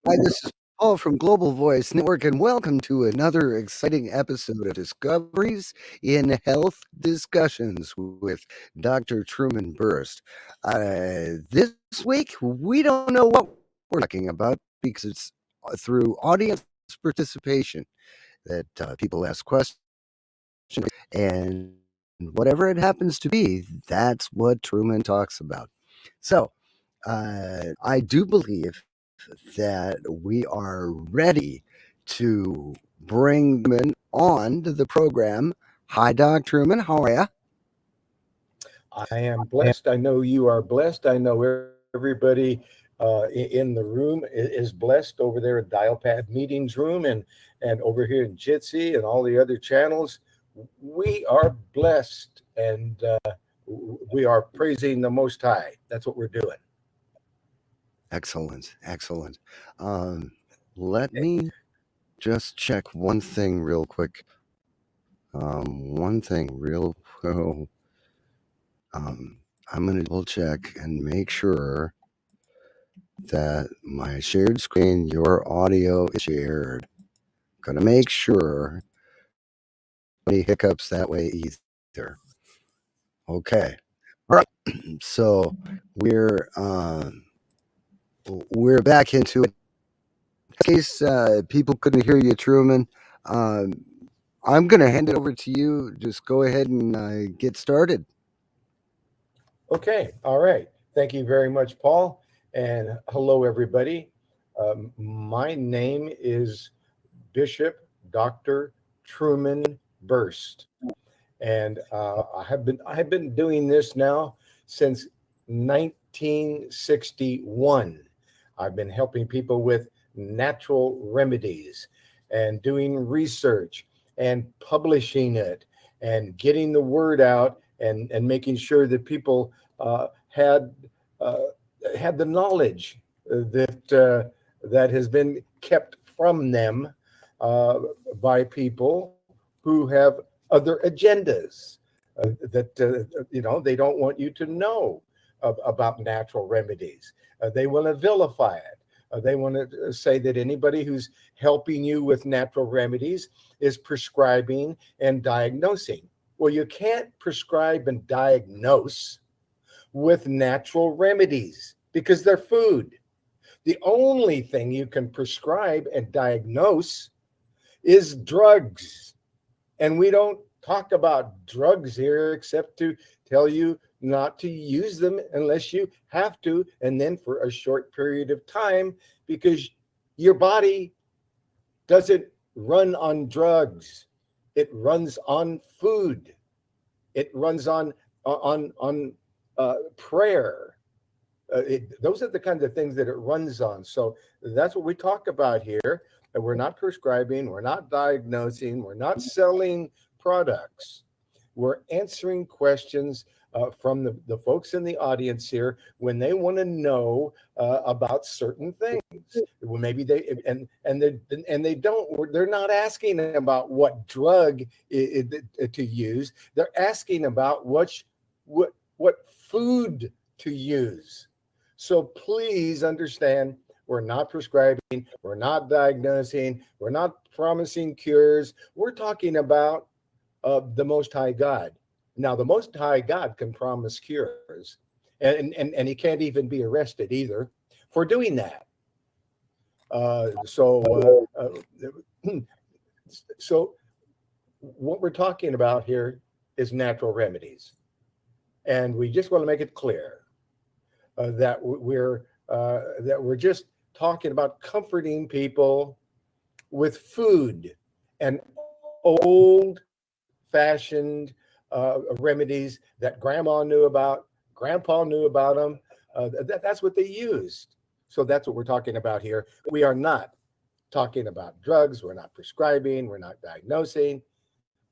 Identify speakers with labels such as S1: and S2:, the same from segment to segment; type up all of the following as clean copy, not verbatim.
S1: Hi, this is Paul from Global Voice Network, and welcome to another exciting episode of Discoveries in Health Discussions with Dr. Truman Burst. This week, we don't know what we're talking about because it's through audience participation that people ask questions, and whatever it happens to be, that's what Truman talks about. So, I do believe that we are ready to bring Truman on to the program. Hi, Doc Truman. How are you?
S2: I am blessed. I know you are blessed. I know everybody in the room is blessed over there at Dialpad Meetings Room and over here in Jitsi and all the other channels. We are blessed and we are praising the Most High. That's what we're doing.
S1: Excellent, excellent. Let me just check one thing real quick. One thing real. Oh, I'm going to double check and make sure that my shared screen, your audio is shared. Gonna make sure any hiccups that way either. Okay. All right. So we're uh, we're back into it. In case people couldn't hear you, Truman, um, I'm gonna hand it over to you. Just go ahead and get started.
S2: Okay. All right. Thank you very much, Paul. And hello, everybody. My name is Bishop Dr. Truman Burst. And I have been doing this now since 1961. I've been helping people with natural remedies and doing research and publishing it and getting the word out and making sure that people uh, had the knowledge that has been kept from them uh, by people who have other agendas that they don't want you to know about natural remedies. They want to vilify it. They want to say that anybody who's helping you with natural remedies is prescribing and diagnosing. Well, you can't prescribe and diagnose with natural remedies because they're food. The only thing you can prescribe and diagnose is drugs. And we don't talk about drugs here except to tell you not to use them unless you have to, and then for a short period of time, because your body doesn't run on drugs. It runs on food. It runs on prayer. Those are the kinds of things that it runs on. So that's what we talk about here. And we're not prescribing, we're not diagnosing, we're not selling products. We're answering questions from the folks in the audience here when they want to know about certain things. Well, maybe they don't. They're not asking about what drug to use. They're asking about what food to use. So please understand, we're not prescribing, we're not diagnosing, we're not promising cures. We're talking about the Most High God. Now, the Most High God can promise cures, and he can't even be arrested either for doing that. Uh, so, so what we're talking about here is natural remedies, and we just want to make it clear that we're just talking about comforting people with food and old fashioned remedies that grandma knew about, grandpa knew about them. That's what they used. So that's what we're talking about here. We are not talking about drugs. We're not prescribing. We're not diagnosing.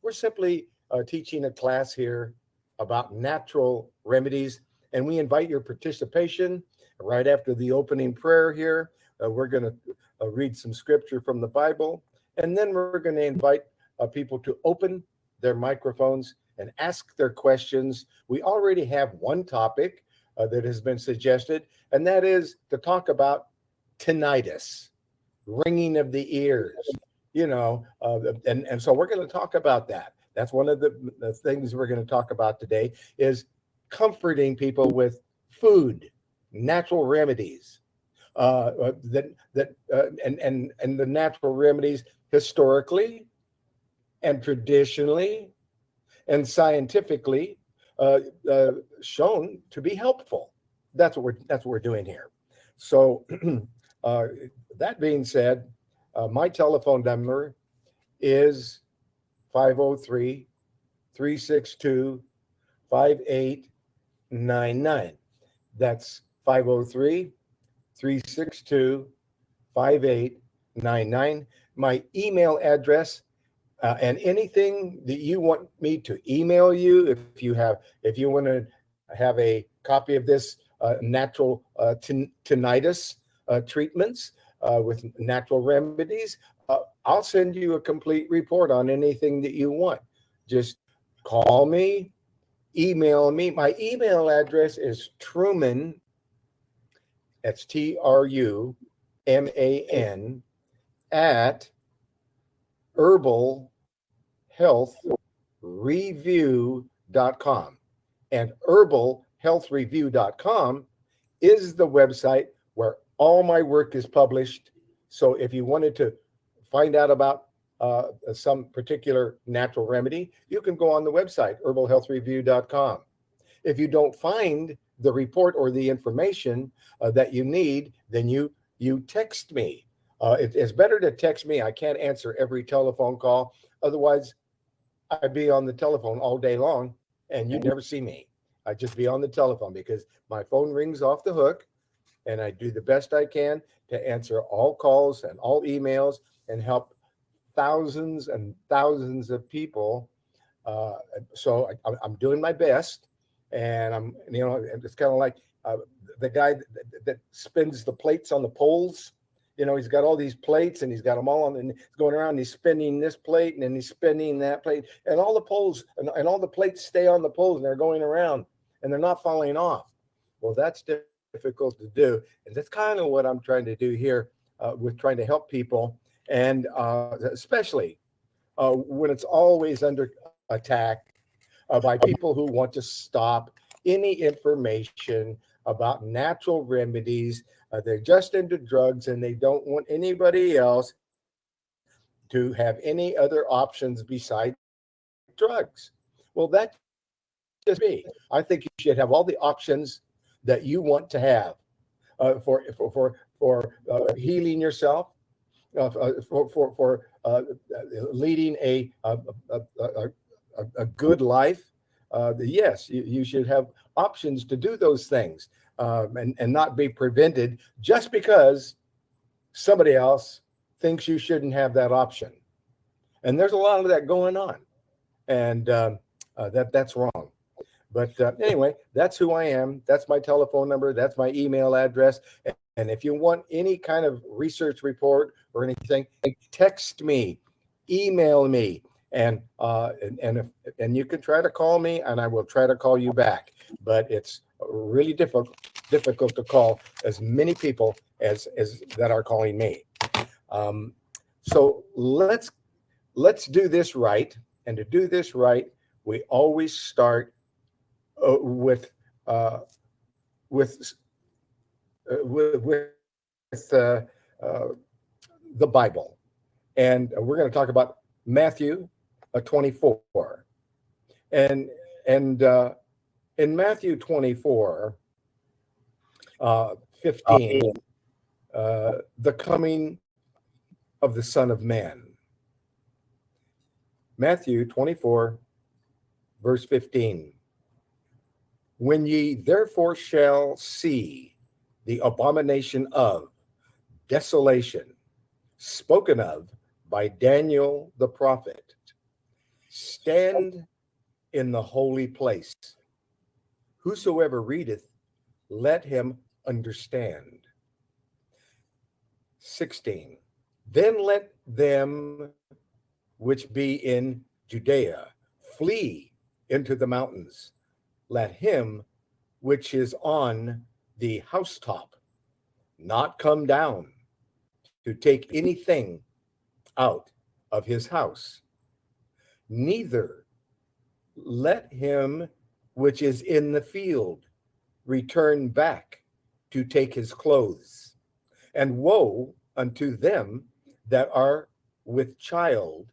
S2: We're simply teaching a class here about natural remedies. And we invite your participation right after the opening prayer here. We're going to read some scripture from the Bible. And then we're going to invite people to open their microphones and ask their questions. We already have one topic that has been suggested, and that is to talk about tinnitus. ringing of the ears, and so we're going to talk about that. That's one of the things we're going to talk about today is comforting people with food, natural remedies, and the natural remedies historically and traditionally and scientifically uh, shown to be helpful. That's what we're doing here. So, uh, that being said, my telephone number is 503 362 5899. That's 503 362 5899. My email address, and anything that you want me to email you, if you want to have a copy of this natural tinnitus treatments with natural remedies, I'll send you a complete report on anything that you want. Just call me, email me. My email address is Truman. That's TRUMAN at herbalhealthreview.com. And herbalhealthreview.com is the website where all my work is published. So if you wanted to find out about some particular natural remedy, you can go on the website, herbalhealthreview.com. If you don't find the report or the information that you need, then you text me. It's better to text me. I can't answer every telephone call. Otherwise, I'd be on the telephone all day long and you'd never see me. I'd just be on the telephone because my phone rings off the hook and I do the best I can to answer all calls and all emails and help thousands and thousands of people. So I'm doing my best, and it's kind of like the guy that spins the plates on the poles. He's got all these plates and he's got them all on, and he's going around and he's spinning this plate and then he's spinning that plate, and all the poles and all the plates stay on the poles and they're going around and they're not falling off. Well, that's difficult to do. And that's kind of what I'm trying to do here with trying to help people. And especially when it's always under attack by people who want to stop any information about natural remedies. They're just into drugs and they don't want anybody else to have any other options besides drugs. Well, that's just me. I think you should have all the options that you want to have for healing yourself, for leading a good life. Yes, you should have options to do those things, and not be prevented just because somebody else thinks you shouldn't have that option. And there's a lot of that going on, and that's wrong. But anyway, that's who I am. That's my telephone number. That's my email address. And if you want any kind of research report or anything, text me, email me, and you can try to call me, and I will try to call you back. But it's really difficult to call as many people as that are calling me. So let's do this right. And to do this right, we always start with the Bible, and we're going to talk about Matthew 24, and in Matthew 24, 15, the coming of the Son of Man. Matthew 24, verse 15. When ye therefore shall see the abomination of desolation spoken of by Daniel the prophet, stand in the holy place. Whosoever readeth, let him understand. 16. Then let them which be in Judea flee into the mountains. Let him which is on the housetop not come down to take anything out of his house. Neither let him which is in the field return back to take his clothes. And woe unto them that are with child,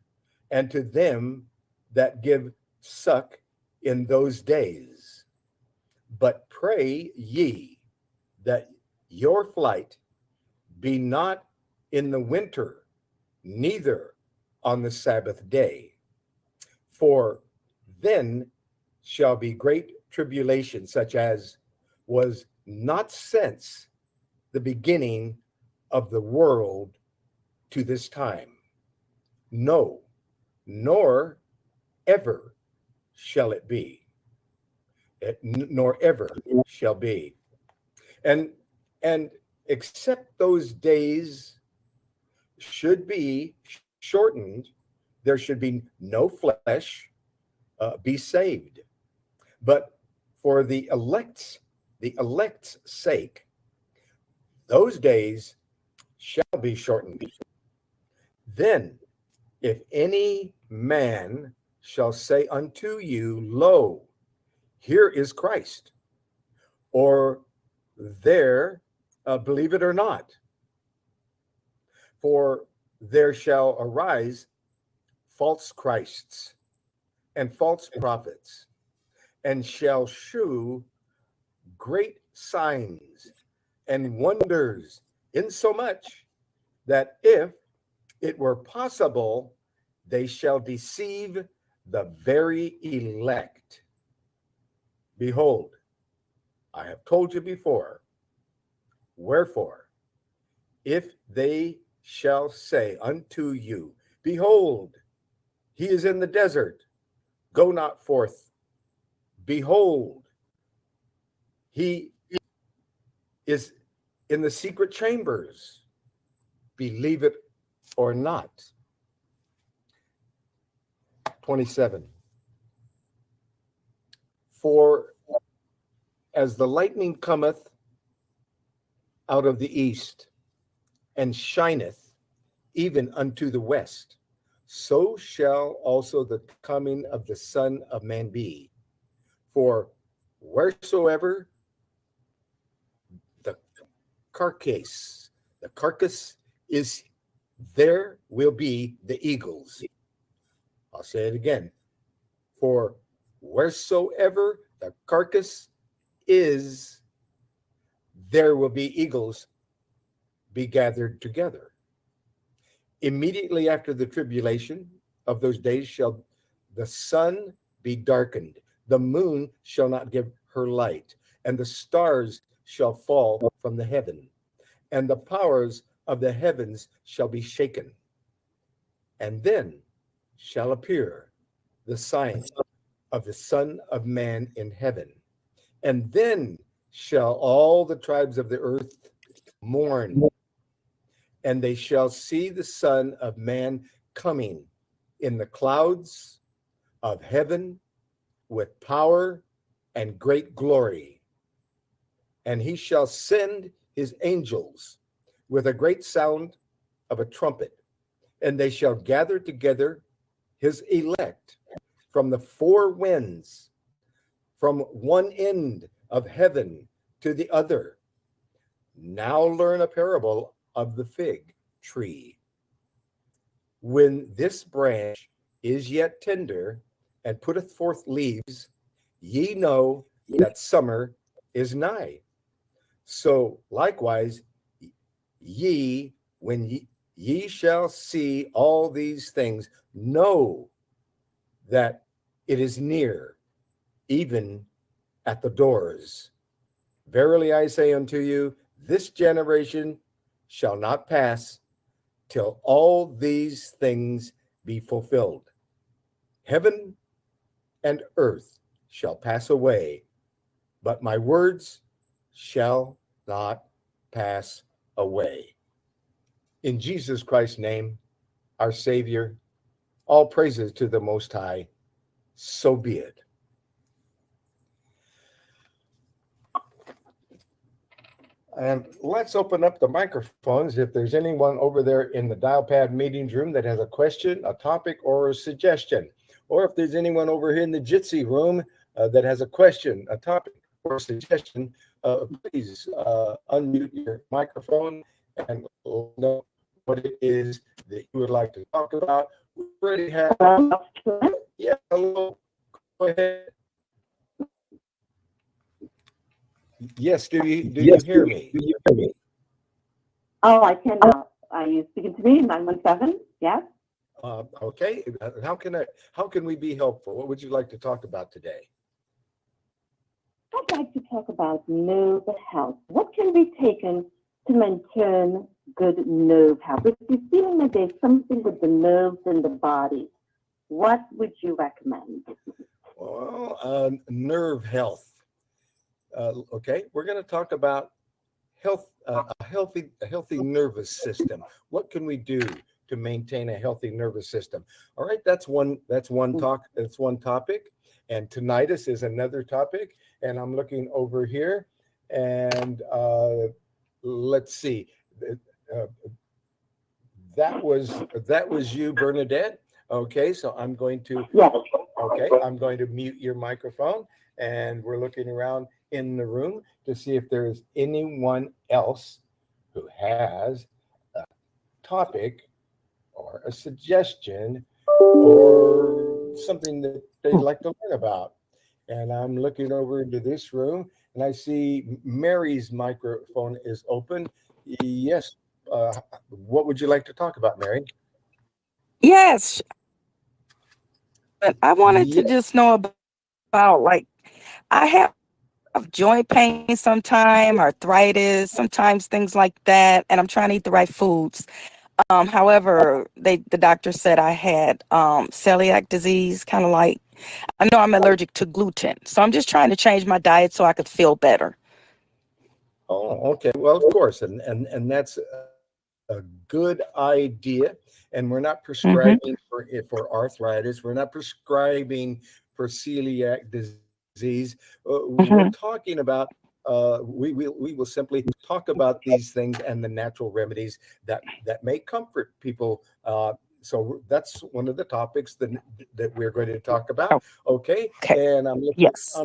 S2: and to them that give suck in those days. But pray ye that your flight be not in the winter, neither on the Sabbath day. For then shall be great tribulation, such as was not since the beginning of the world to this time. No, nor ever shall it be. Nor ever shall be. And except those days should be shortened, there should be no flesh be saved. But for the elect's sake, those days shall be shortened. Then, if any man shall say unto you, Lo, here is Christ, or there, believe it or not, for there shall arise false Christs and false prophets, and shall shew great signs and wonders, insomuch that if it were possible, they shall deceive the very elect. Behold, I have told you before. Wherefore, if they shall say unto you, Behold, he is in the desert, go not forth. Behold, he is in the secret chambers, believe it or not. 27. For as the lightning cometh out of the east, and shineth even unto the west, so shall also the coming of the Son of Man be. For wheresoever the carcass is, there will be the eagles. I'll say it again. For wheresoever the carcass is, there will be eagles be gathered together. Immediately after the tribulation of those days shall the sun be darkened, the moon shall not give her light, and the stars shall fall from the heaven, and the powers of the heavens shall be shaken. And then shall appear the sign of the Son of Man in heaven. And then shall all the tribes of the earth mourn, and they shall see the Son of Man coming in the clouds of heaven with power and great glory. And he shall send his angels with a great sound of a trumpet, and they shall gather together his elect from the four winds, from one end of heaven to the other. Now learn a parable of the fig tree. When this branch is yet tender and putteth forth leaves, ye know that summer is nigh. So likewise, ye, when ye shall see all these things, know that it is near, even at the doors. Verily I say unto you, this generation shall not pass till all these things be fulfilled. Heaven and earth shall pass away, but my words shall not pass away. In Jesus Christ's name, our Savior, all praises to the Most High. So be it. And let's open up the microphones. If there's anyone over there in the dial pad meetings room that has a question, a topic, or a suggestion, or if there's anyone over here in the Jitsi room that has a question, a topic, or a suggestion, please unmute your microphone and let us know what it is that you would like to talk about. We already have. Yeah, hello. Go ahead. Yes, do you hear me?
S3: Oh, I can now. Are you speaking to me? 917? Yes?
S2: Okay. How can we be helpful? What would you like to talk about today?
S3: I'd like to talk about nerve health. What can be taken to maintain good nerve health? If you're feeling that there's something with the nerves in the body, what would you recommend?
S2: Well, nerve health. Okay, we're going to talk about a healthy nervous system. What can we do to maintain a healthy nervous system? All right, that's one topic, and tinnitus is another topic. And I'm looking over here, and let's see. Uh, that was you, Bernadette. Okay, so
S3: Yes.
S2: I'm going to mute your microphone, and we're looking around in the room to see if there is anyone else who has a topic or a suggestion or something that they'd like to learn about. And I'm looking over into this room, and I see Mary's microphone is open. Yes. What would you like to talk about, Mary?
S4: Yes, but I wanted to
S2: Yeah.
S4: just know about like I have joint pain sometime, arthritis, sometimes things like that, and I'm trying to eat the right foods. However, the doctor said I had celiac disease, kind of like I know I'm allergic to gluten, so I'm just trying to change my diet so I could feel better.
S2: Oh, okay. Well, of course, and that's a good idea. And we're not
S4: Hmm.
S2: prescribing for arthritis. We're not prescribing for celiac disease. We're
S4: Hmm.
S2: talking about. We will simply talk about these things and the natural remedies that may comfort people. So that's one of the topics that we're going to talk about. Okay,
S4: Okay.
S2: and
S4: Yes.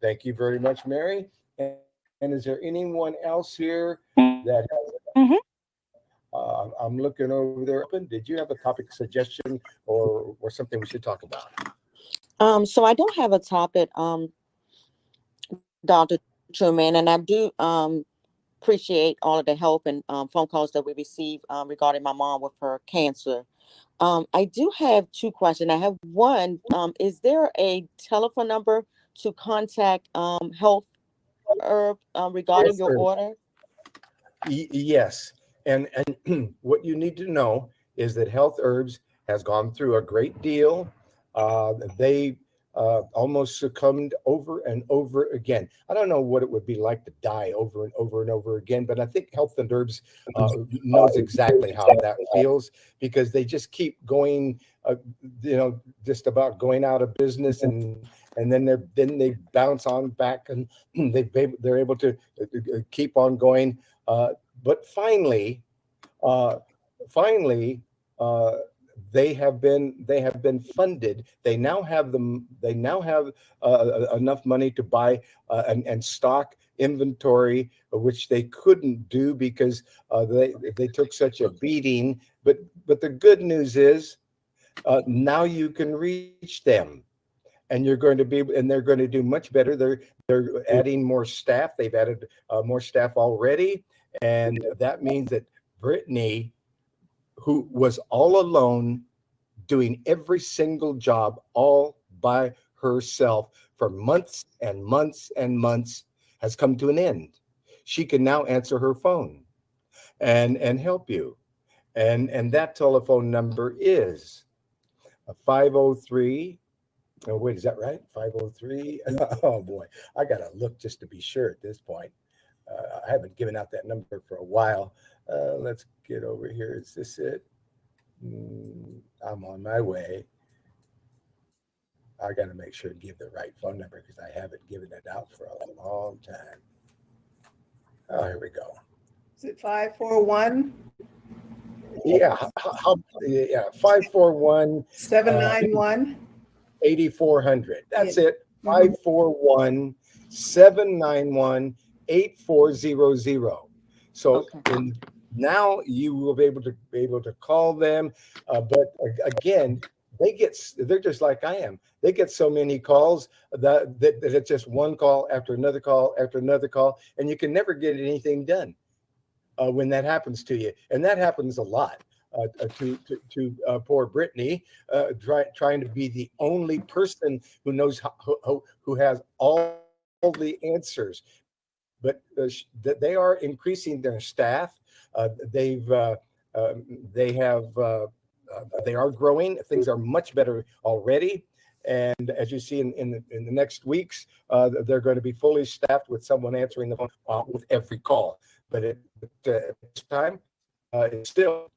S2: thank you very much, Mary. And is there anyone else here that has
S4: Hmm.
S2: I'm looking over there open. Did you have a topic suggestion or something we should talk about?
S5: So I don't have a topic, Dr. Truman, and I do appreciate all of the help and phone calls that we receive regarding my mom with her cancer. I do have two questions. I have one. Is there a telephone number to contact Health Herb regarding your
S2: Sure.
S5: order?
S2: Yes, and what you need to know is that Health Herbs has gone through a great deal. They almost succumbed over and over again. I don't know what it would be like to die over and over and over again, but I think Health and Herbs knows exactly how that feels because they just keep going. Just about going out of business, and then they bounce on back, and they're able to keep on going. But uh, finally, uh, they have been funded. They now have enough money to buy and stock inventory, which they couldn't do because they took such a beating. But the good news is now you can reach them. And they're going to do much better. They're adding more staff. They've added more staff already, and that means that Brittany, who was all alone doing every single job all by herself for months and months and months, has come to an end. She can now answer her phone and help you. And that telephone number is 503. Oh, wait, is that right? 503. Oh, boy. I got to look just to be sure at this point. I haven't given out that number for a while. Let's get over here. Is this it? I'm on my way. I got to make sure to give the right phone number because I haven't given it out for a long time. Here we go.
S6: Is it 541
S2: Yeah, 541
S6: 791?
S2: 8400. That's
S6: Yeah.
S2: it. 541 791 8400. So
S5: Okay.
S2: now you will be able to call them. But again, they're just like I am. They get so many calls that it's just one call after another call after another call, and you can never get anything done when that happens to you. And that happens a lot. To poor Brittany, trying to be the only person who knows who has all the answers, but they are increasing their staff. They've they have they are growing. Things are much better already. And as you see in the next weeks, they're going to be fully staffed with someone answering the phone with every call. But at this time, it's still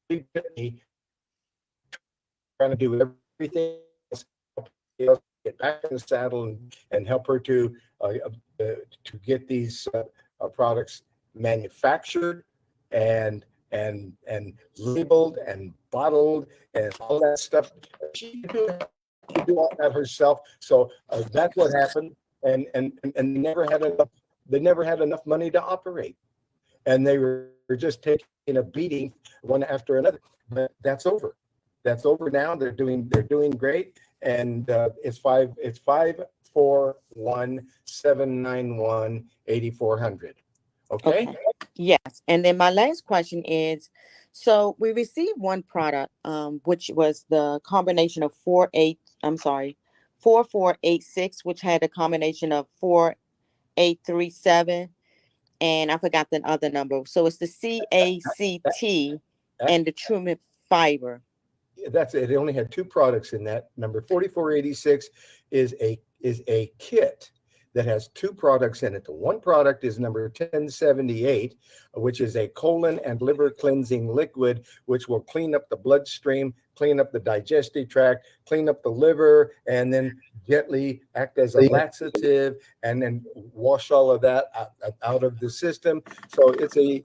S2: Brittany trying to do everything else, get back in the saddle and help her to get these products manufactured and labeled and bottled and all that stuff. She can do all that herself. So that's what happened. And they never had enough. They never had enough money to operate, and they were just taking a beating one after another. But that's over. That's over now. They're doing great. And it's 541 791 8400. Okay.
S5: Yes. And then my last question is, so we received one product, which was the combination of 4486, which had a combination of 4837, and I forgot the other number. So it's the CACT and the Truman fiber.
S2: That's it. It only had two products in that. Number 4486 is a kit that has two products in it. The one product is number 1078, which is a colon and liver cleansing liquid, which will clean up the bloodstream, clean up the digestive tract, clean up the liver, and then gently act as a laxative, and then wash all of that out of the system. So it's a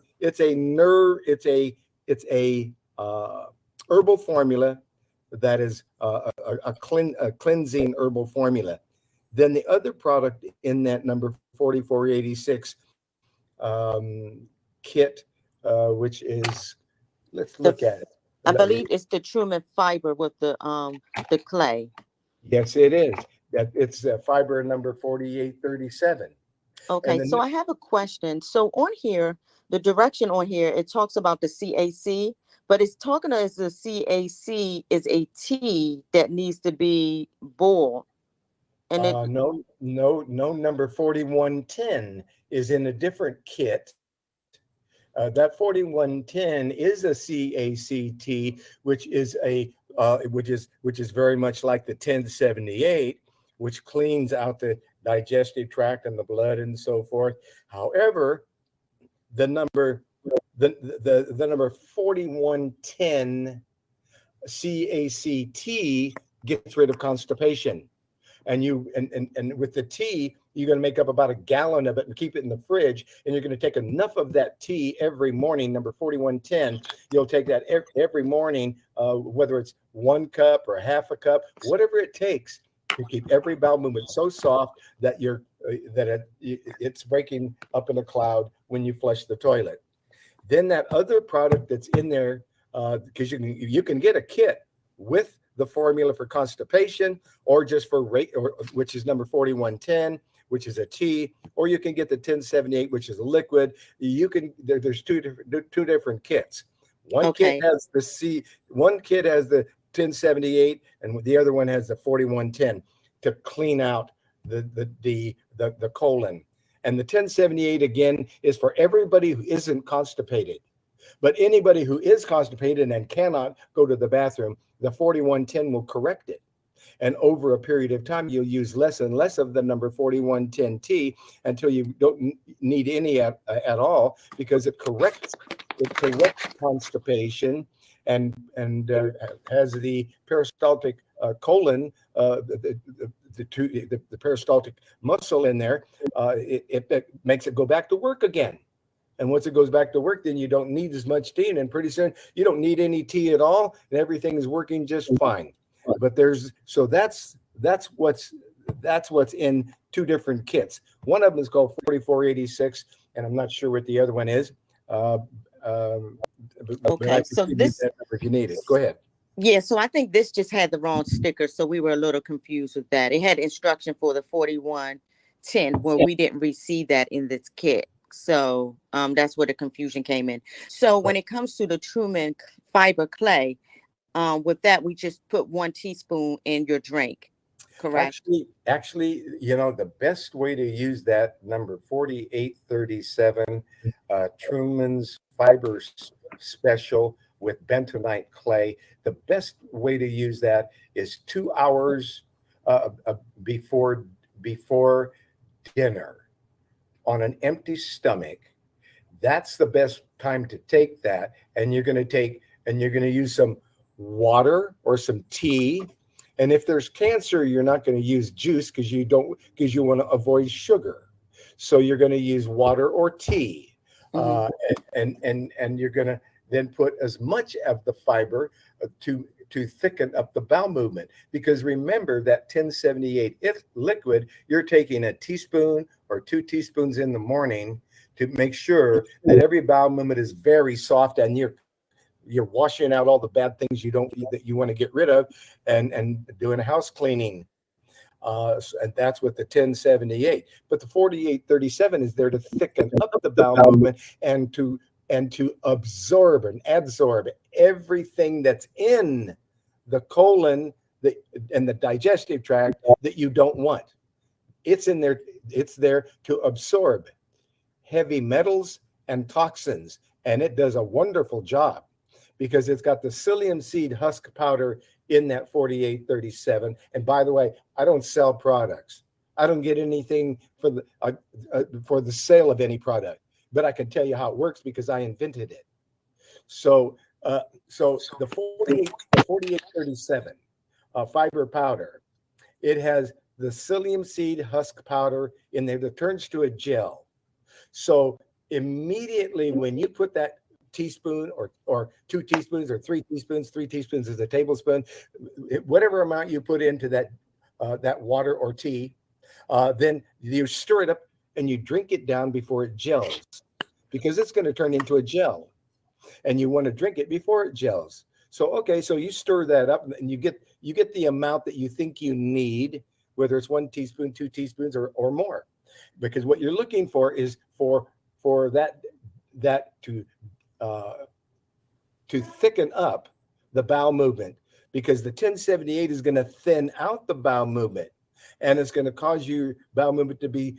S2: herbal formula that is a cleansing herbal formula. Then the other product in that number 4486 kit, which is, let's look at it.
S5: I believe it's the Truman fiber with the clay.
S2: Yes, it is. That it's fiber number 4837.
S5: Okay, so I have a question. So on here, the direction on here, it talks about the CAC, but it's talking as the CAC is a tea that needs to be boiled. And
S2: no, number 4110 is in a different kit. That 4110 is a CACT, which is very much like the 1078, which cleans out the digestive tract and the blood and so forth. However, the number 4110 CACT gets rid of constipation. And with the tea, you're going to make up about a gallon of it and keep it in the fridge. And you're going to take enough of that tea every morning, number 4110. You'll take that every morning, whether it's 1 cup or half a cup, whatever it takes to keep every bowel movement so soft that it's breaking up in a cloud when you flush the toilet. Then that other product that's in there, because you can get a kit with the formula for constipation, or just for which is number 4110, which is a tea, or you can get the 1078, which is a liquid. There's two different kits. One kit has the 1078, and the other one has the 4110 to clean out the colon. And the 1078 again is for everybody who isn't constipated. But anybody who is constipated and cannot go to the bathroom, the 4110 will correct it. And over a period of time, you'll use less and less of the number 4110T until you don't need any at all, because it corrects constipation and has the peristaltic colon, the peristaltic muscle in there. It makes it go back to work again. And once it goes back to work, then you don't need as much tea. And then pretty soon you don't need any tea at all. And everything is working just fine. But that's what's in two different kits. One of them is called 4486, and I'm not sure what the other one is. Uh, but I
S5: Okay,
S2: can
S5: so
S2: give you
S5: this,
S2: that number if you need it. Go ahead.
S5: yeah, so I think this just had the wrong sticker, so we were a little confused with that. It had instruction for the 4110, where we didn't receive that in this kit. So that's where the confusion came in. So when it comes to the Truman fiber clay, with that, we just put 1 teaspoon in your drink, correct?
S2: Actually, the best way to use that number 4837, Truman's Fiber Special with bentonite clay, the best way to use that is 2 hours before dinner on an empty stomach. That's the best time to take that, and you're going to use some water or some tea. And if there's cancer, you're not going to use juice because you want to avoid sugar. So you're going to use water or tea, and you're going to then put as much of the fiber to thicken up the bowel movement. Because remember that 1078 liquid, you're taking a teaspoon or 2 teaspoons in the morning to make sure that every bowel movement is very soft, and you're washing out all the bad things that you want to get rid of, and doing a house cleaning. And that's what the 1078. But the 4837 is there to thicken up the bowel movement and to absorb and adsorb everything that's in the colon and the digestive tract that you don't want. It's in there. It's there to absorb heavy metals and toxins, and it does a wonderful job because it's got the psyllium seed husk powder in that 4837. And by the way, I don't sell products. I don't get anything for the sale of any product, but I can tell you how it works because I invented it. So the 4837 fiber powder, it has the psyllium seed husk powder in there that turns to a gel. So immediately when you put that teaspoon or 2 teaspoons or 3 teaspoons, 3 teaspoons is a tablespoon, whatever amount you put into that water or tea, then you stir it up and you drink it down before it gels, because it's going to turn into a gel, and you want to drink it before it gels. So you stir that up and you get the amount that you think you need, whether it's 1 teaspoon, 2 teaspoons, or more, because what you're looking for is for that to thicken up the bowel movement, because the 1078 is going to thin out the bowel movement, and it's going to cause your bowel movement to be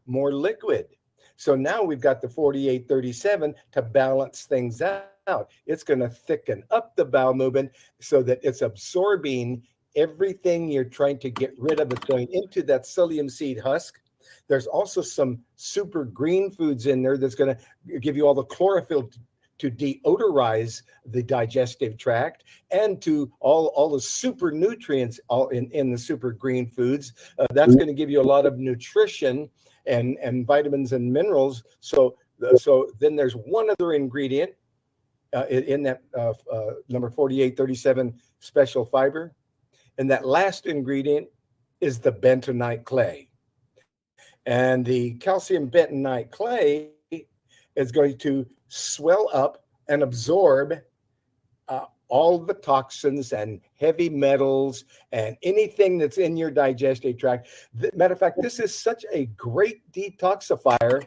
S2: more liquid. So now we've got the 4837 to balance things out. It's going to thicken up the bowel movement so that it's absorbing everything you're trying to get rid of. It's going into that psyllium seed husk. There's also some super green foods in there that's going to give you all the chlorophyll to deodorize the digestive tract, and to all the super nutrients all in the super green foods. That's going to give you a lot of nutrition and vitamins and minerals. So then there's one other ingredient in that number 4837 special fiber. And that last ingredient is the bentonite clay. And the calcium bentonite clay is going to swell up and absorb all the toxins and heavy metals and anything that's in your digestive tract. Matter of fact, this is such a great detoxifier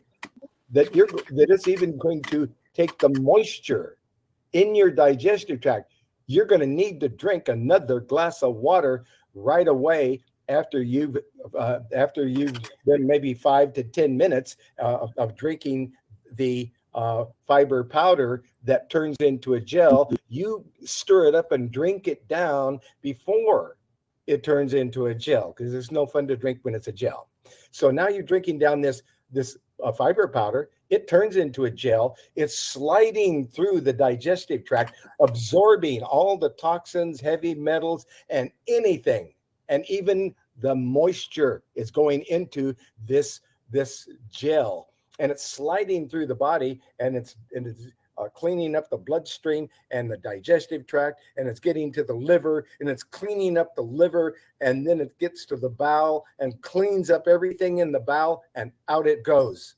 S2: that it's even going to take the moisture in your digestive tract. You're going to need to drink another glass of water right away after you've been maybe 5 to 10 minutes of drinking the fiber powder that turns into a gel. You stir it up and drink it down before it turns into a gel, because it's no fun to drink when it's a gel. So now you're drinking down this fiber powder. It turns into a gel. It's sliding through the digestive tract, absorbing all the toxins, heavy metals, and anything. And even the moisture is going into this gel. and it's sliding through the body, and it's cleaning up the bloodstream and the digestive tract, and it's getting to the liver, and it's cleaning up the liver, and then it gets to the bowel and cleans up everything in the bowel, and out it goes.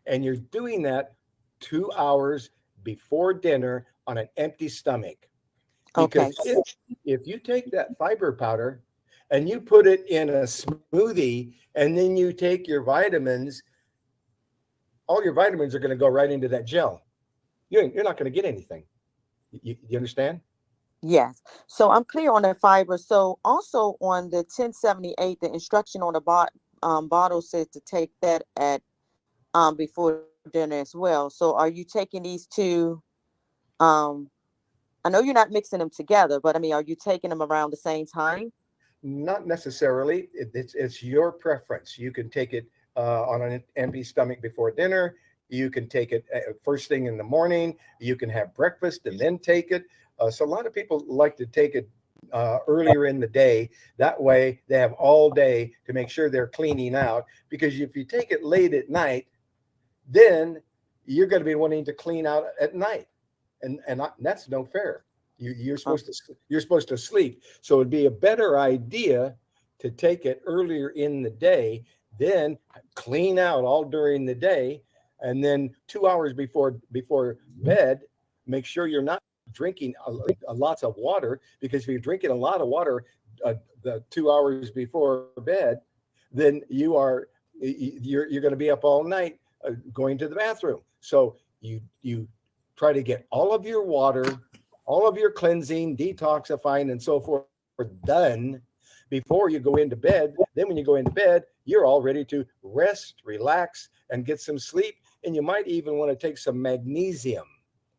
S2: And you're doing that 2 hours before dinner on an empty stomach.
S5: Okay.
S2: Because if you take that fiber powder and you put it in a smoothie and then you take your vitamins, all your vitamins are going to go right into that gel. You're not going to get anything. You understand?
S5: Yes. So I'm clear on the fiber. So also on the 1078, the instruction on the bottle says to take that at before dinner as well. So are you taking these two? Um, I know you're not mixing them together, but I mean, are you taking them around the same time?
S2: Not necessarily. It's your preference. You can take it on an empty stomach before dinner. You can take it first thing in the morning. You can have breakfast and then take it. So a lot of people like to take it earlier in the day. That way they have all day to make sure they're cleaning out. Because if you take it late at night, then you're going to be wanting to clean out at night, and that's no fair. You're supposed to sleep, so it'd be a better idea to take it earlier in the day, then clean out all during the day, and then 2 hours before bed, make sure you're not drinking a lots of water, because if you're drinking a lot of water the 2 hours before bed, then you're going to be up all night going to the bathroom. So you try to get all of your water, all of your cleansing, detoxifying, and so forth done before you go into bed. Then when you go into bed, you're all ready to rest, relax, and get some sleep. And you might even want to take some magnesium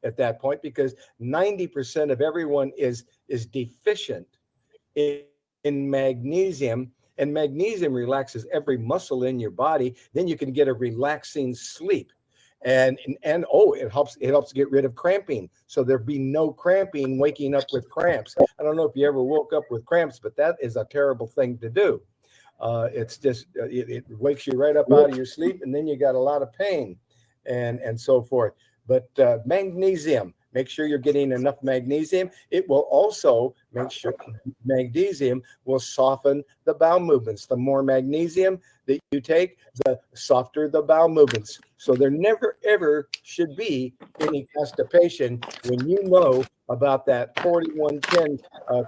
S2: at that point, because 90% of everyone is deficient in magnesium, and magnesium relaxes every muscle in your body. Then you can get a relaxing sleep. And it helps get rid of cramping, so there'd be no cramping, waking up with cramps. I don't know if you ever woke up with cramps, but that is a terrible thing to do. It's just it wakes you right up out of your sleep, and then you got a lot of pain and so forth. But magnesium, make sure you're getting enough magnesium. It will also make sure magnesium will soften the bowel movements. The more magnesium that you take, the softer the bowel movements. So there never, ever should be any constipation when you know about that 4110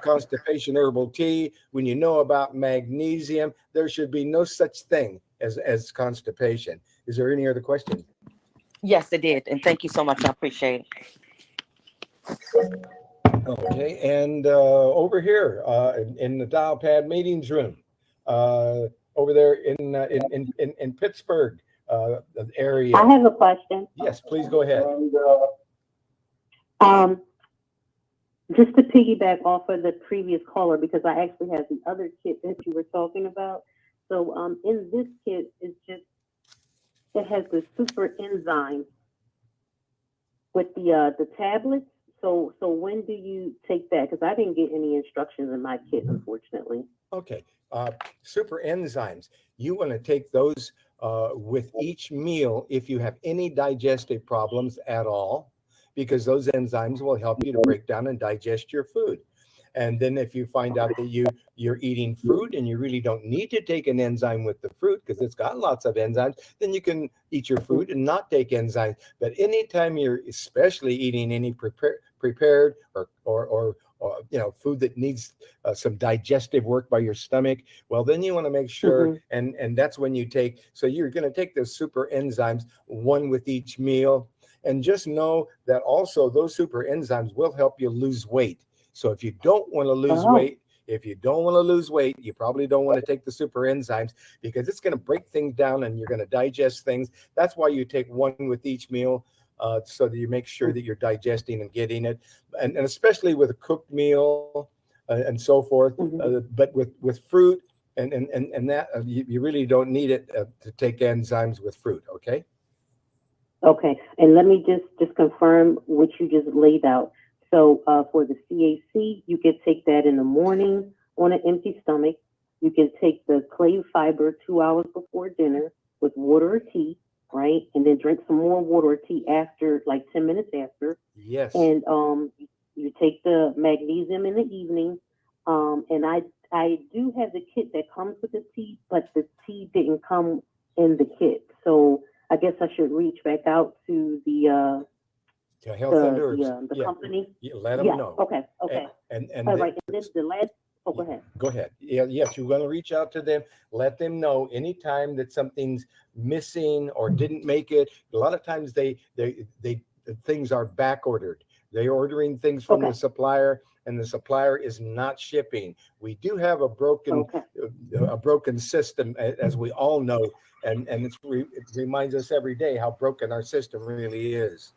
S2: constipation herbal tea. When you know about magnesium, there should be no such thing as constipation. Is there any other question?
S5: Yes, it did. And thank you so much. I appreciate it.
S2: Okay, and over here in the dial pad meetings room, over there in Pittsburgh area.
S3: I have a question.
S2: Yes, please go ahead.
S3: Just to piggyback off of the previous caller, because I actually have the other kit that you were talking about. So in this kit, it has the super enzyme with the tablets. So when do you take that? Because I didn't get any instructions in my kit, unfortunately.
S2: Okay, super enzymes. You want to take those with each meal if you have any digestive problems at all, because those enzymes will help you to break down and digest your food. And then if you find out that you're eating fruit and you really don't need to take an enzyme with the fruit because it's got lots of enzymes, then you can eat your fruit and not take enzymes. But anytime you're especially eating any prepared or food that needs some digestive work by your stomach, well, then you want to make sure, and that's when you take, so you're going to take those super enzymes, one with each meal. And just know that also those super enzymes will help you lose weight. So if you don't want to lose weight, you probably don't want to take the super enzymes, because it's going to break things down and you're going to digest things. That's why you take one with each meal, so that you make sure that you're digesting and getting it. And especially with a cooked meal and so forth. But with fruit and that, you really don't need it to take enzymes with fruit. Okay.
S3: Okay, and let me just confirm what you just laid out. So for the CAC, you can take that in the morning on an empty stomach. You can take the clay fiber 2 hours before dinner with water or tea. right? And then drink some more water or tea after, like 10 minutes after.
S2: Yes.
S3: And you take the magnesium in the evening. And I do have the kit that comes with the tea, but the tea didn't come in the kit. So I guess I should reach back out to the
S2: Health and Herbs.
S3: the company.
S2: Let them know.
S3: Okay.
S2: And
S3: All right. And then the last. Oh, go ahead.
S2: Go ahead. Yes, you're going to reach out to them. Let them know anytime that something's missing or didn't make it. A lot of times they things are back ordered. They're ordering things from the supplier, and the supplier is not shipping. We do have a broken system, as we all know, and it reminds us every day how broken our system really is.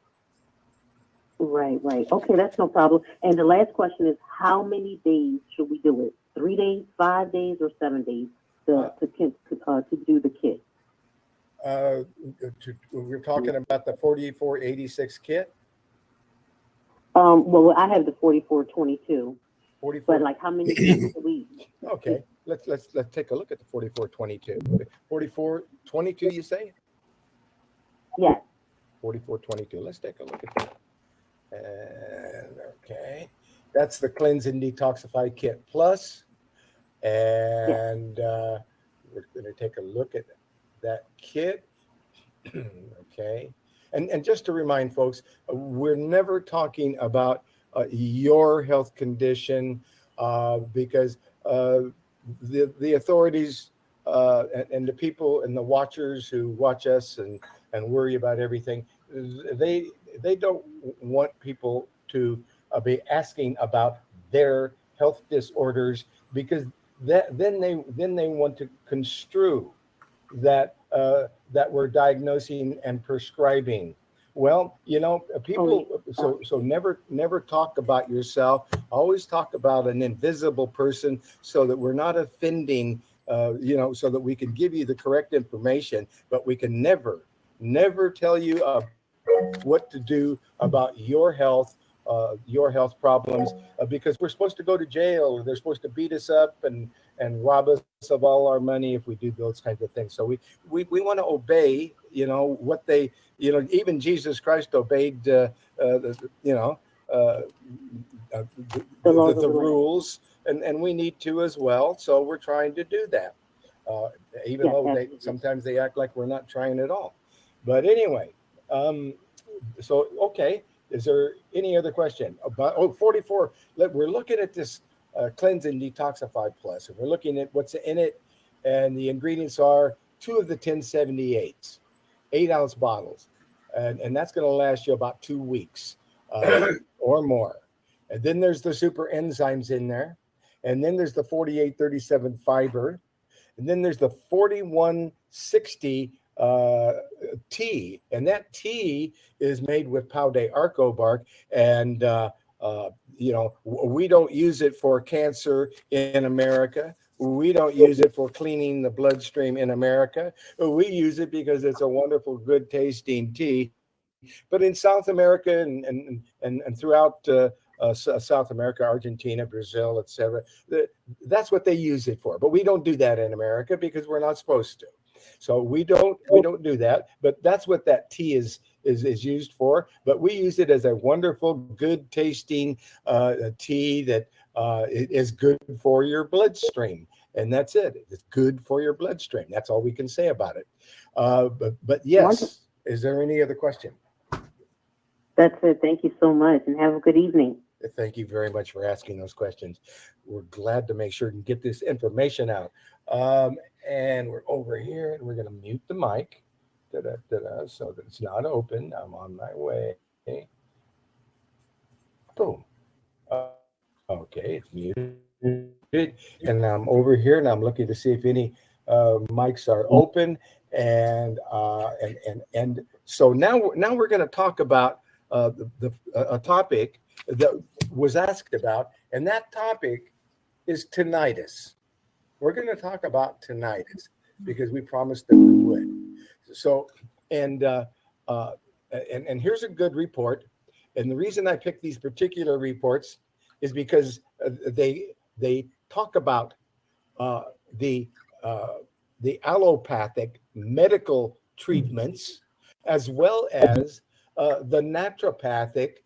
S3: Right. Okay, that's no problem. And the last question is, how many days should we do it? 3 days, 5 days, or 7 days to do the kit?
S2: We're talking about the 4486 kit.
S3: Well, I have the 4422.
S2: 44.
S3: But like, how many days a week?
S2: Okay, let's take a look at the 4422. 4422, you say?
S3: Yes.
S2: 4422. Let's take a look at that. And okay, that's the Cleanse and Detoxify Kit Plus. And we're going to take a look at that kit. Okay. And just to remind folks, we're never talking about your health condition because the authorities and the people and the watchers who watch us and worry about everything, they don't want people to be asking about their health disorders, because then they want to construe that we're diagnosing and prescribing. Well, people. So never talk about yourself. Always talk about an invisible person, so that we're not offending. So that we can give you the correct information, but we can never tell you what to do about your health problems, because we're supposed to go to jail. They're supposed to beat us up and rob us of all our money if we do those kinds of things. So we want to obey, what they, even Jesus Christ obeyed, the rules, and we need to as well. So we're trying to do that, even though sometimes they act like we're not trying at all. But anyway, so okay. Is there any other question about 44? We're looking at this Cleanse and Detoxify Plus, and we're looking at what's in it, and the ingredients are 2 of the 1078s, 8-ounce bottles, and that's going to last you about 2 weeks or more. And then there's the super enzymes in there, and then there's the 4837 fiber, and then there's the 4160 tea, and that tea is made with pau de arco bark, and we don't use it for cancer in America. We don't use it for cleaning the bloodstream in America. We use it because it's a wonderful, good tasting tea. But in South America and throughout South America, Argentina, Brazil, etc., that's what they use it for. But we don't do that in America because we're not supposed to. So we don't do that, but that's what that tea is used for. But we use it as a wonderful, good tasting tea that is good for your bloodstream, and that's it. It's good for your bloodstream. That's all we can say about it. But yes, is there any other question?
S3: That's it. Thank you so much, and have a good evening.
S2: Thank you very much for asking those questions. We're glad to make sure and get this information out. And we're over here, and we're going to mute the mic so that it's not open. I'm on my way. Boom. Okay, it's muted. And I'm over here, and I'm looking to see if any mics are open. And so now we're going to talk about a topic that was asked about, and that topic is tinnitus. We're going to talk about tinnitus because we promised that we would. So, and here's a good report. And the reason I picked these particular reports is because they talk about the allopathic medical treatments as well as the naturopathic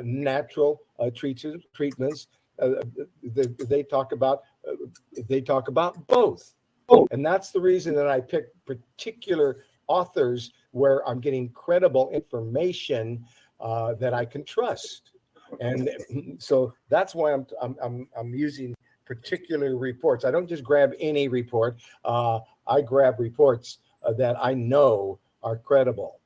S2: natural treatments. They talk about both, and that's the reason that I pick particular authors where I'm getting credible information that I can trust, and so that's why I'm using particular reports. I don't just grab any report. I grab reports that I know are credible.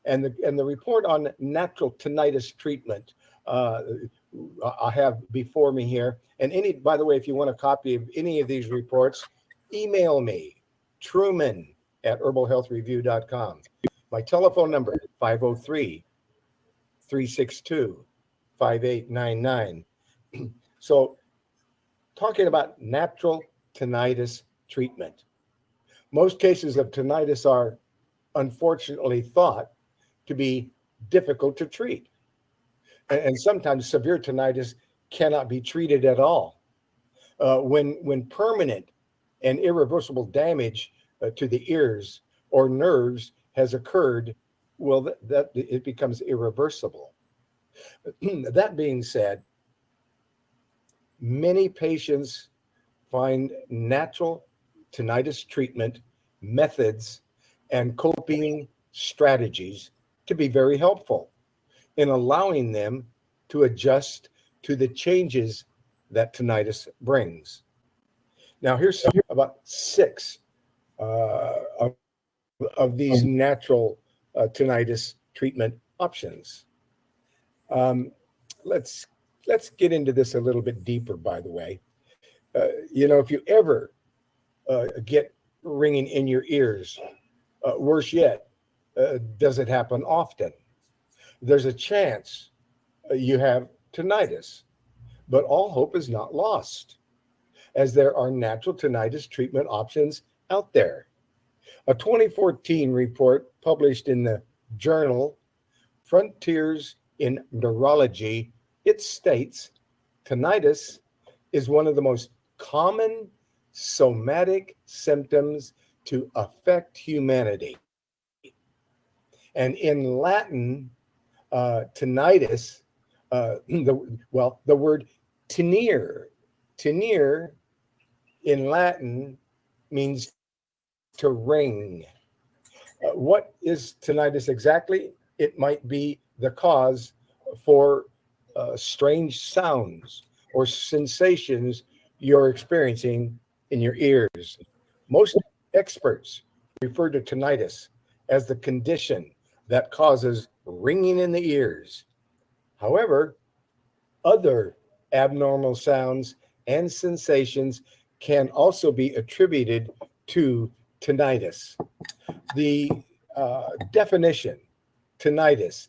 S2: And the report on natural tinnitus treatment I have before me here. And by the way, if you want a copy of any of these reports, email me, Truman@herbalhealthreview.com. My telephone number, 503-362-5899. So talking about natural tinnitus treatment. Most cases of tinnitus are unfortunately thought to be difficult to treat. And sometimes severe tinnitus cannot be treated at all. When permanent and irreversible damage to the ears or nerves has occurred, well, that it becomes irreversible. That being said, many patients find natural tinnitus treatment methods and coping strategies to be very helpful in allowing them to adjust to the changes that tinnitus brings. Now, here's about 6 of these natural tinnitus treatment options. Let's get into this a little bit deeper, by the way. If you ever get ringing in your ears, worse yet, does it happen often? There's a chance you have tinnitus, but all hope is not lost, as there are natural tinnitus treatment options out there. A 2014 report published in the journal Frontiers in Neurology, it states tinnitus is one of the most common somatic symptoms to affect humanity. And in Latin, tinnitus, the word tenere in Latin means to ring. What is tinnitus exactly? It might be the cause for strange sounds or sensations you're experiencing in your ears. Most experts refer to tinnitus as the condition that causes ringing in the ears. However, other abnormal sounds and sensations can also be attributed to tinnitus. The definition of tinnitus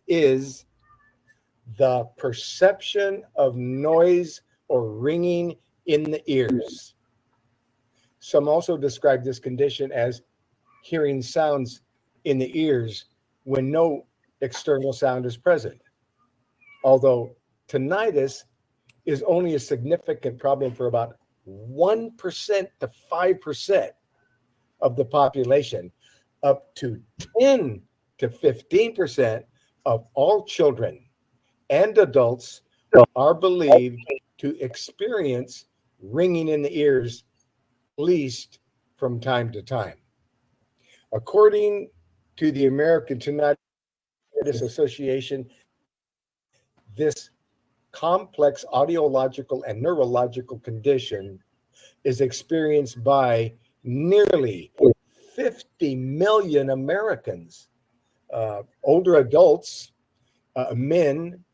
S2: is the perception of noise or ringing in the ears. Some also describe this condition as hearing sounds in the ears when no external sound is present. Although tinnitus is only a significant problem for about 1% to 5% of the population, up to 10 to 15% of all children and adults are believed to experience ringing in the ears, at least from time to time. According to the American Tinnitus Association, this complex audiological and neurological condition is experienced by nearly 50 million Americans, older adults, men,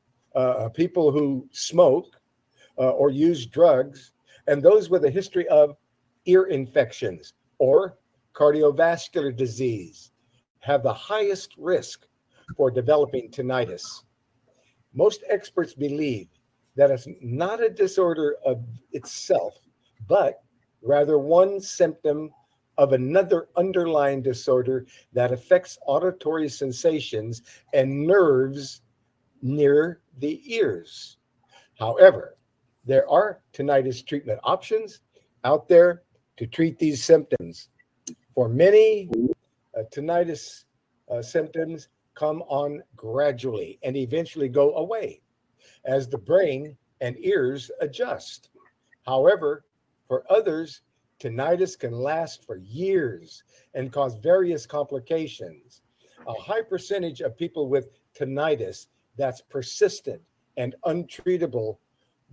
S2: people who smoke or use drugs, and those with a history of ear infections or cardiovascular disease have the highest risk for developing tinnitus. Most experts believe that it's not a disorder of itself, but rather one symptom of another underlying disorder that affects auditory sensations and nerves near the ears. However, there are tinnitus treatment options out there to treat these symptoms. For many, tinnitus symptoms come on gradually and eventually go away as the brain and ears adjust. However, for others, tinnitus can last for years and cause various complications. A high percentage of people with tinnitus that's persistent and untreatable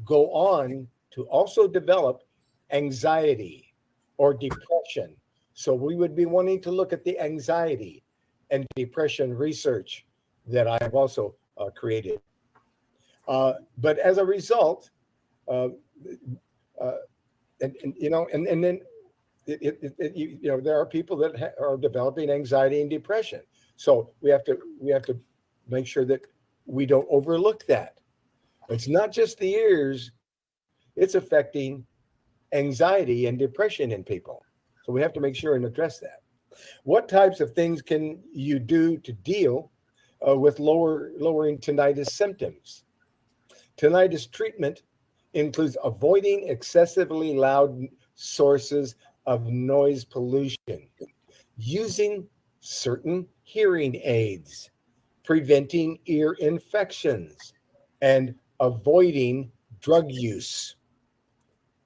S2: go on to also develop anxiety or depression. So we would be wanting to look at the anxiety and depression research that I have also created. But as a result, uh, uh, and then there are people that are developing anxiety and depression. So we have to make sure that we don't overlook that. It's not just the ears; it's affecting anxiety and depression in people. So we have to make sure and address that. What types of things can you do to deal with lowering tinnitus symptoms? Tinnitus treatment includes avoiding excessively loud sources of noise pollution, using certain hearing aids, preventing ear infections, and avoiding drug use.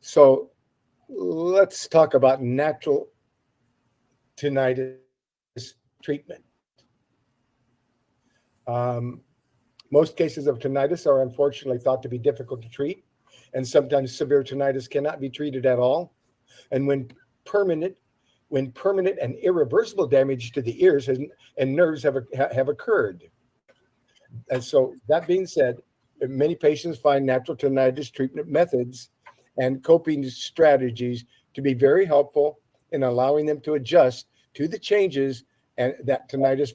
S2: So let's talk about natural tinnitus treatment. Most cases of tinnitus are unfortunately thought to be difficult to treat, and sometimes severe tinnitus cannot be treated at all. And permanent, when permanent and irreversible damage to the ears and nerves have occurred. And so, that being said, many patients find natural tinnitus treatment methods and coping strategies to be very helpful in allowing them to adjust to the changes and that tinnitus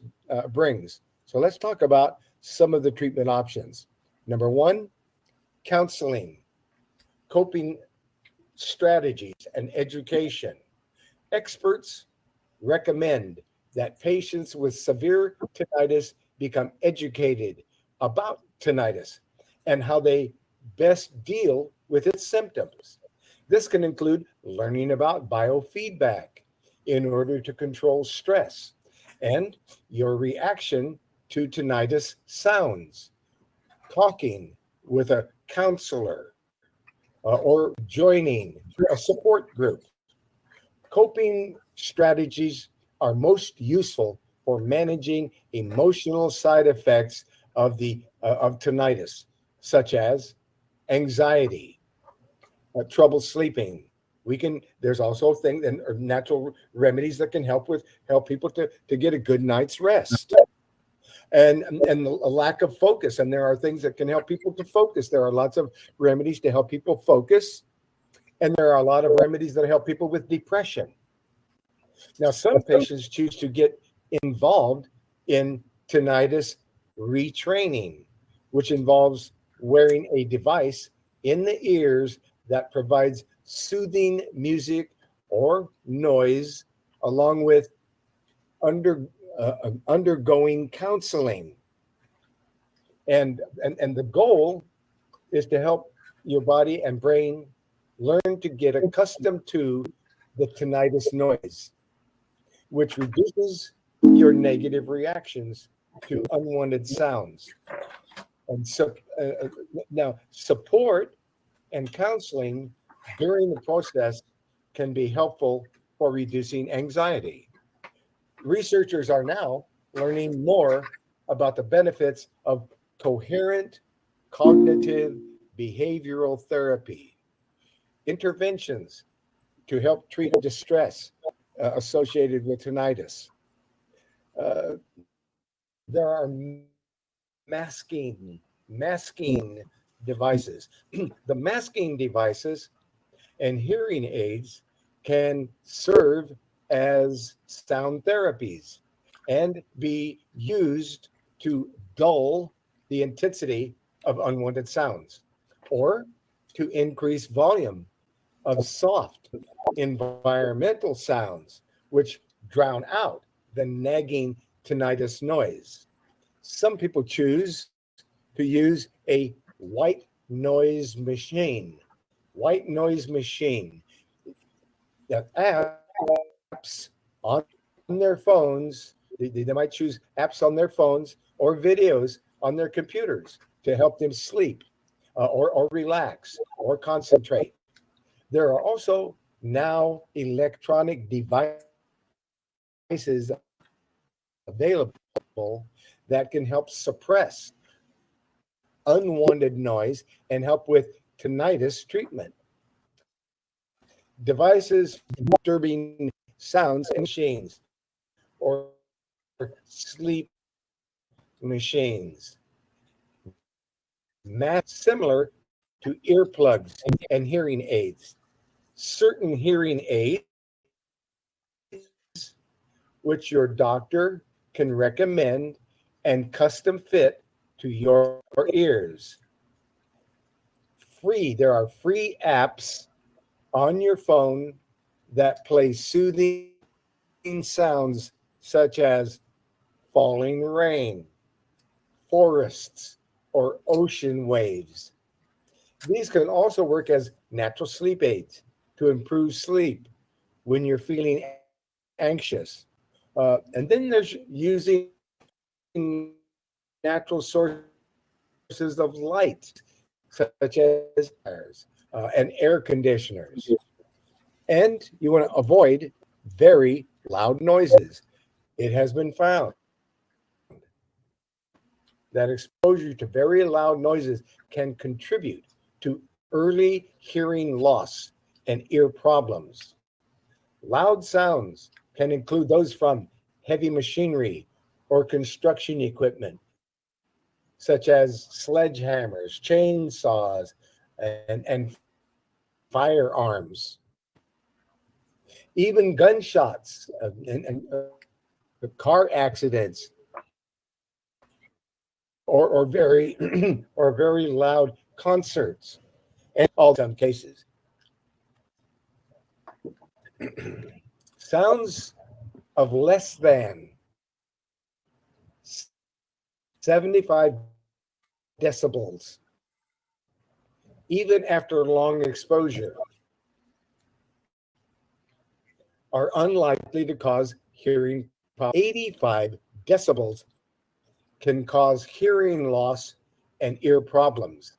S2: brings. So let's talk about some of the treatment options. Number one, counseling, coping strategies, and education. Experts recommend that patients with severe tinnitus become educated about tinnitus and how they best deal with its symptoms. This can include learning about biofeedback in order to control stress and your reaction to tinnitus sounds, talking with a counselor, or joining a support group. Coping strategies are most useful for managing emotional side effects of tinnitus, such as anxiety, trouble sleeping. There's also things and natural remedies that can help people to get a good night's rest. And a lack of focus, and there are things that can help people to focus. There are lots of remedies to help people focus, and there are a lot of remedies that help people with depression. Now, some patients choose to get involved in tinnitus retraining, which involves wearing a device in the ears that provides soothing music or noise, along with undergoing counseling. And the goal is to help your body and brain learn to get accustomed to the tinnitus noise, which reduces your negative reactions to unwanted sounds. And so now, support and counseling during the process can be helpful for reducing anxiety. Researchers are now learning more about the benefits of coherent cognitive behavioral therapy, interventions to help treat distress associated with tinnitus. There are masking devices. The masking devices and hearing aids can serve as sound therapies and be used to dull the intensity of unwanted sounds or to increase volume of soft environmental sounds, which drown out the nagging tinnitus noise. Some people choose to use a white noise machine. White noise machine that apps on their phones. They might choose apps on their phones or videos on their computers to help them sleep or relax or concentrate. There are also now electronic devices available that can help suppress unwanted noise and help with tinnitus treatment. Devices disturbing sounds and machines or sleep machines. Similar to earplugs and hearing aids. Certain hearing aids, which your doctor can recommend and custom fit to your ears. There are free apps on your phone that play soothing sounds such as falling rain, forests, or ocean waves. These can also work as natural sleep aids to improve sleep when you're feeling anxious. And then there's using natural sources of light, such as fires and air conditioners. And you want to avoid very loud noises. It has been found that exposure to very loud noises can contribute to early hearing loss and ear problems. Loud sounds can include those from heavy machinery or construction equipment, such as sledgehammers, chainsaws, and firearms. Even gunshots and car accidents or very or very loud concerts, and all some cases. Sounds of less than 75 decibels, even after long exposure, are unlikely to cause hearing problems. 85 decibels can cause hearing loss and ear problems.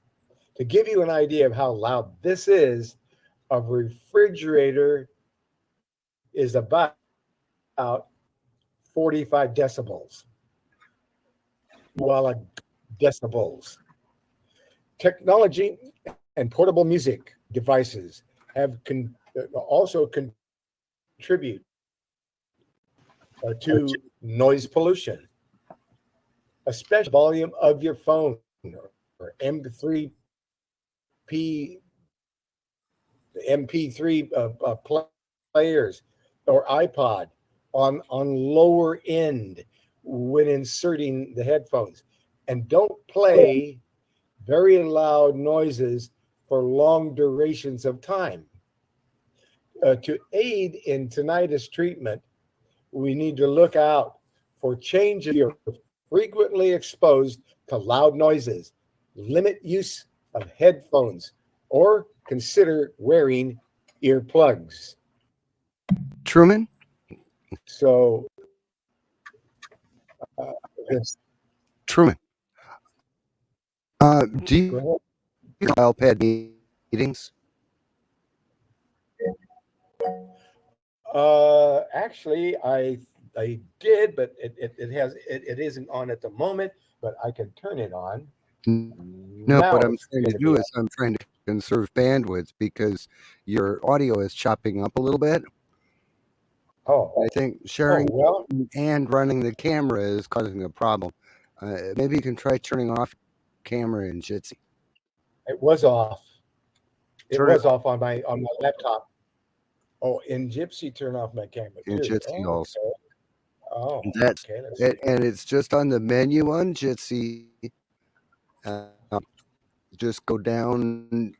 S2: To give you an idea of how loud this is, a refrigerator is about 45 decibels, while a decibels. Technology and portable music devices have also contribute to noise pollution, especially volume of your phone or MP3 players or iPod on lower end when inserting the headphones. And don't play very loud noises for long durations of time. To aid in tinnitus treatment, we need to look out for changes. You're frequently exposed to loud noises. Limit use of headphones or consider wearing earplugs.
S1: Truman?
S2: So, yes,
S1: Truman, do
S2: go
S1: you
S2: ahead.
S1: iPad meetings?
S2: Actually, I did, but it isn't on at the moment. But I can turn it on.
S1: No, what
S2: Now
S1: I'm
S2: it's
S1: trying
S2: going
S1: to
S2: to
S1: do
S2: be
S1: is I'm trying to conserve bandwidth because your audio is chopping up a little bit.
S2: on.
S1: I think
S2: Oh
S1: sharing
S2: well,
S1: and running the camera is causing a problem. Maybe you can try turning off camera in Jitsi.
S2: it was off. It
S1: Turn it
S2: was off on my laptop. Oh, in Gypsy, turn off my camera
S1: in
S2: too.
S1: Jitsi
S2: Oh,
S1: also.
S2: okay. Oh,
S1: That's
S2: okay. Let's
S1: it,
S2: see.
S1: and it's just on the menu on Jitsi. Uh, just go down.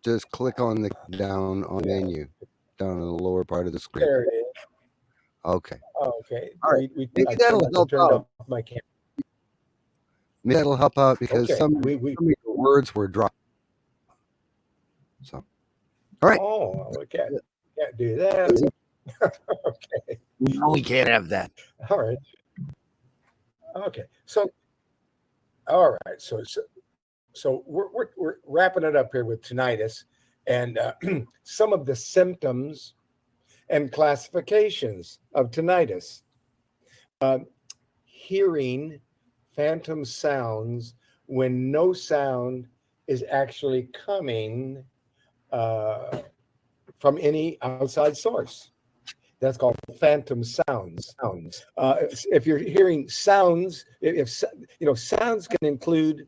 S1: Just click on the down on
S2: Yeah,
S1: menu down in the lower part of the screen.
S2: there it is.
S1: Okay.
S2: Oh, okay.
S1: All right. Maybe
S2: I
S1: that'll help
S2: turned
S1: out.
S2: off my camera.
S1: Maybe that'll help out because
S2: Okay.
S1: some of the words were dropped. So, all right.
S2: Oh, we can't do that. Okay.
S1: No, we can't have that.
S2: All right. Okay. So, all right. So we're wrapping it up here with tinnitus and some of the symptoms and classifications of tinnitus. Uh, Hearing phantom sounds when no sound is actually coming uh, from any outside source. That's called phantom sounds. If you're hearing sounds, sounds can include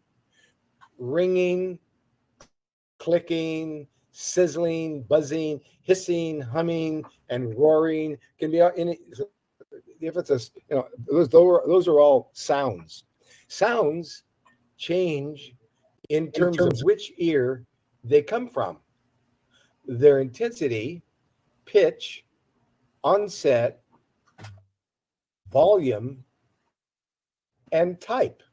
S2: ringing, clicking, sizzling, buzzing, hissing, humming, and roaring. Can be any. If it's those are all sounds. Sounds change in terms of which ear they come from, their intensity, pitch, onset, volume, and type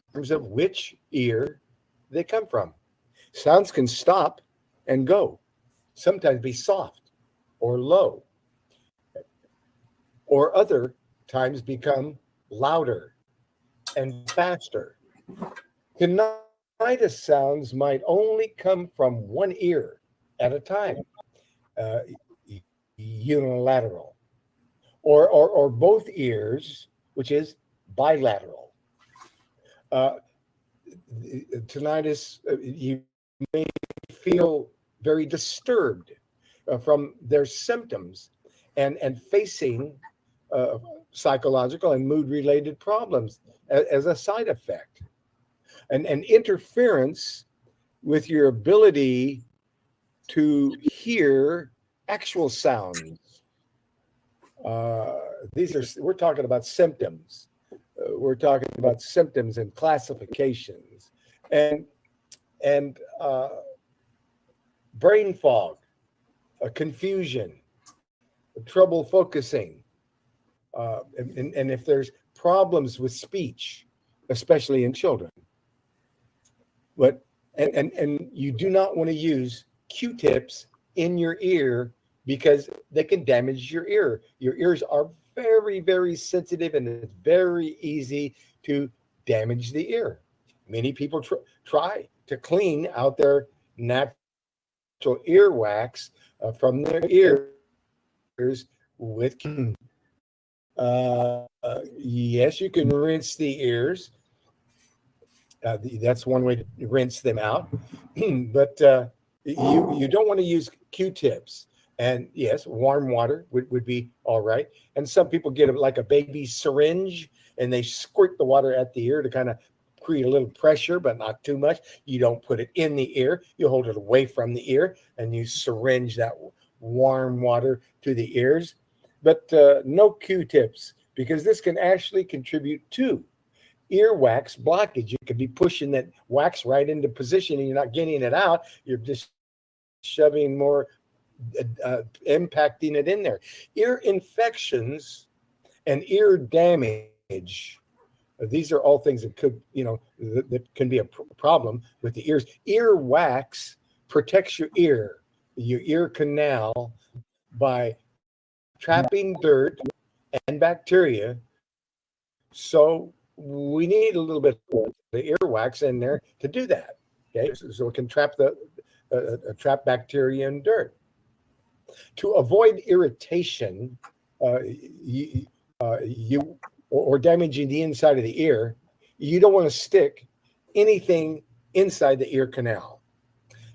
S2: in terms of which ear they come from. Sounds can stop and go, sometimes be soft or low, or other times become louder and faster. Tinnitus sounds might only come from one ear at a time, uh, unilateral, or both ears, which is bilateral. Uh, Tinnitus, you may feel very disturbed from their symptoms and facing uh, psychological and mood related problems as a side effect, and interference with your ability to hear actual sounds. We're talking about symptoms. We're talking about symptoms and classifications, and brain fog, confusion, trouble focusing, and if there's problems with speech, especially in children. But and you do not want to use Q-tips in your ear because they can damage your ear. Your ears are very, very sensitive, and it's very easy to damage the ear. Many people try to clean out their natural earwax from their ears with. Yes, you can rinse the ears. That's one way to rinse them out. But you don't want to use Q-tips. And yes, warm water would be all right. And some people get like a baby syringe and they squirt the water at the ear to kind of create a little pressure, but not too much. You don't put it in the ear. You hold it away from the ear and you syringe that warm water to the ears. But no Q-tips, because this can actually contribute to earwax blockage. You could be pushing that wax right into position and you're not getting it out. You're just shoving more, impacting it in there. Ear infections and ear damage. These are all things that could, that can be a problem with the ears. Earwax protects your ear canal by trapping dirt and bacteria. So we need a little bit of the earwax in there to do that. Okay, so it can trap trap bacteria and dirt. To avoid irritation, or damaging the inside of the ear, you don't want to stick anything inside the ear canal.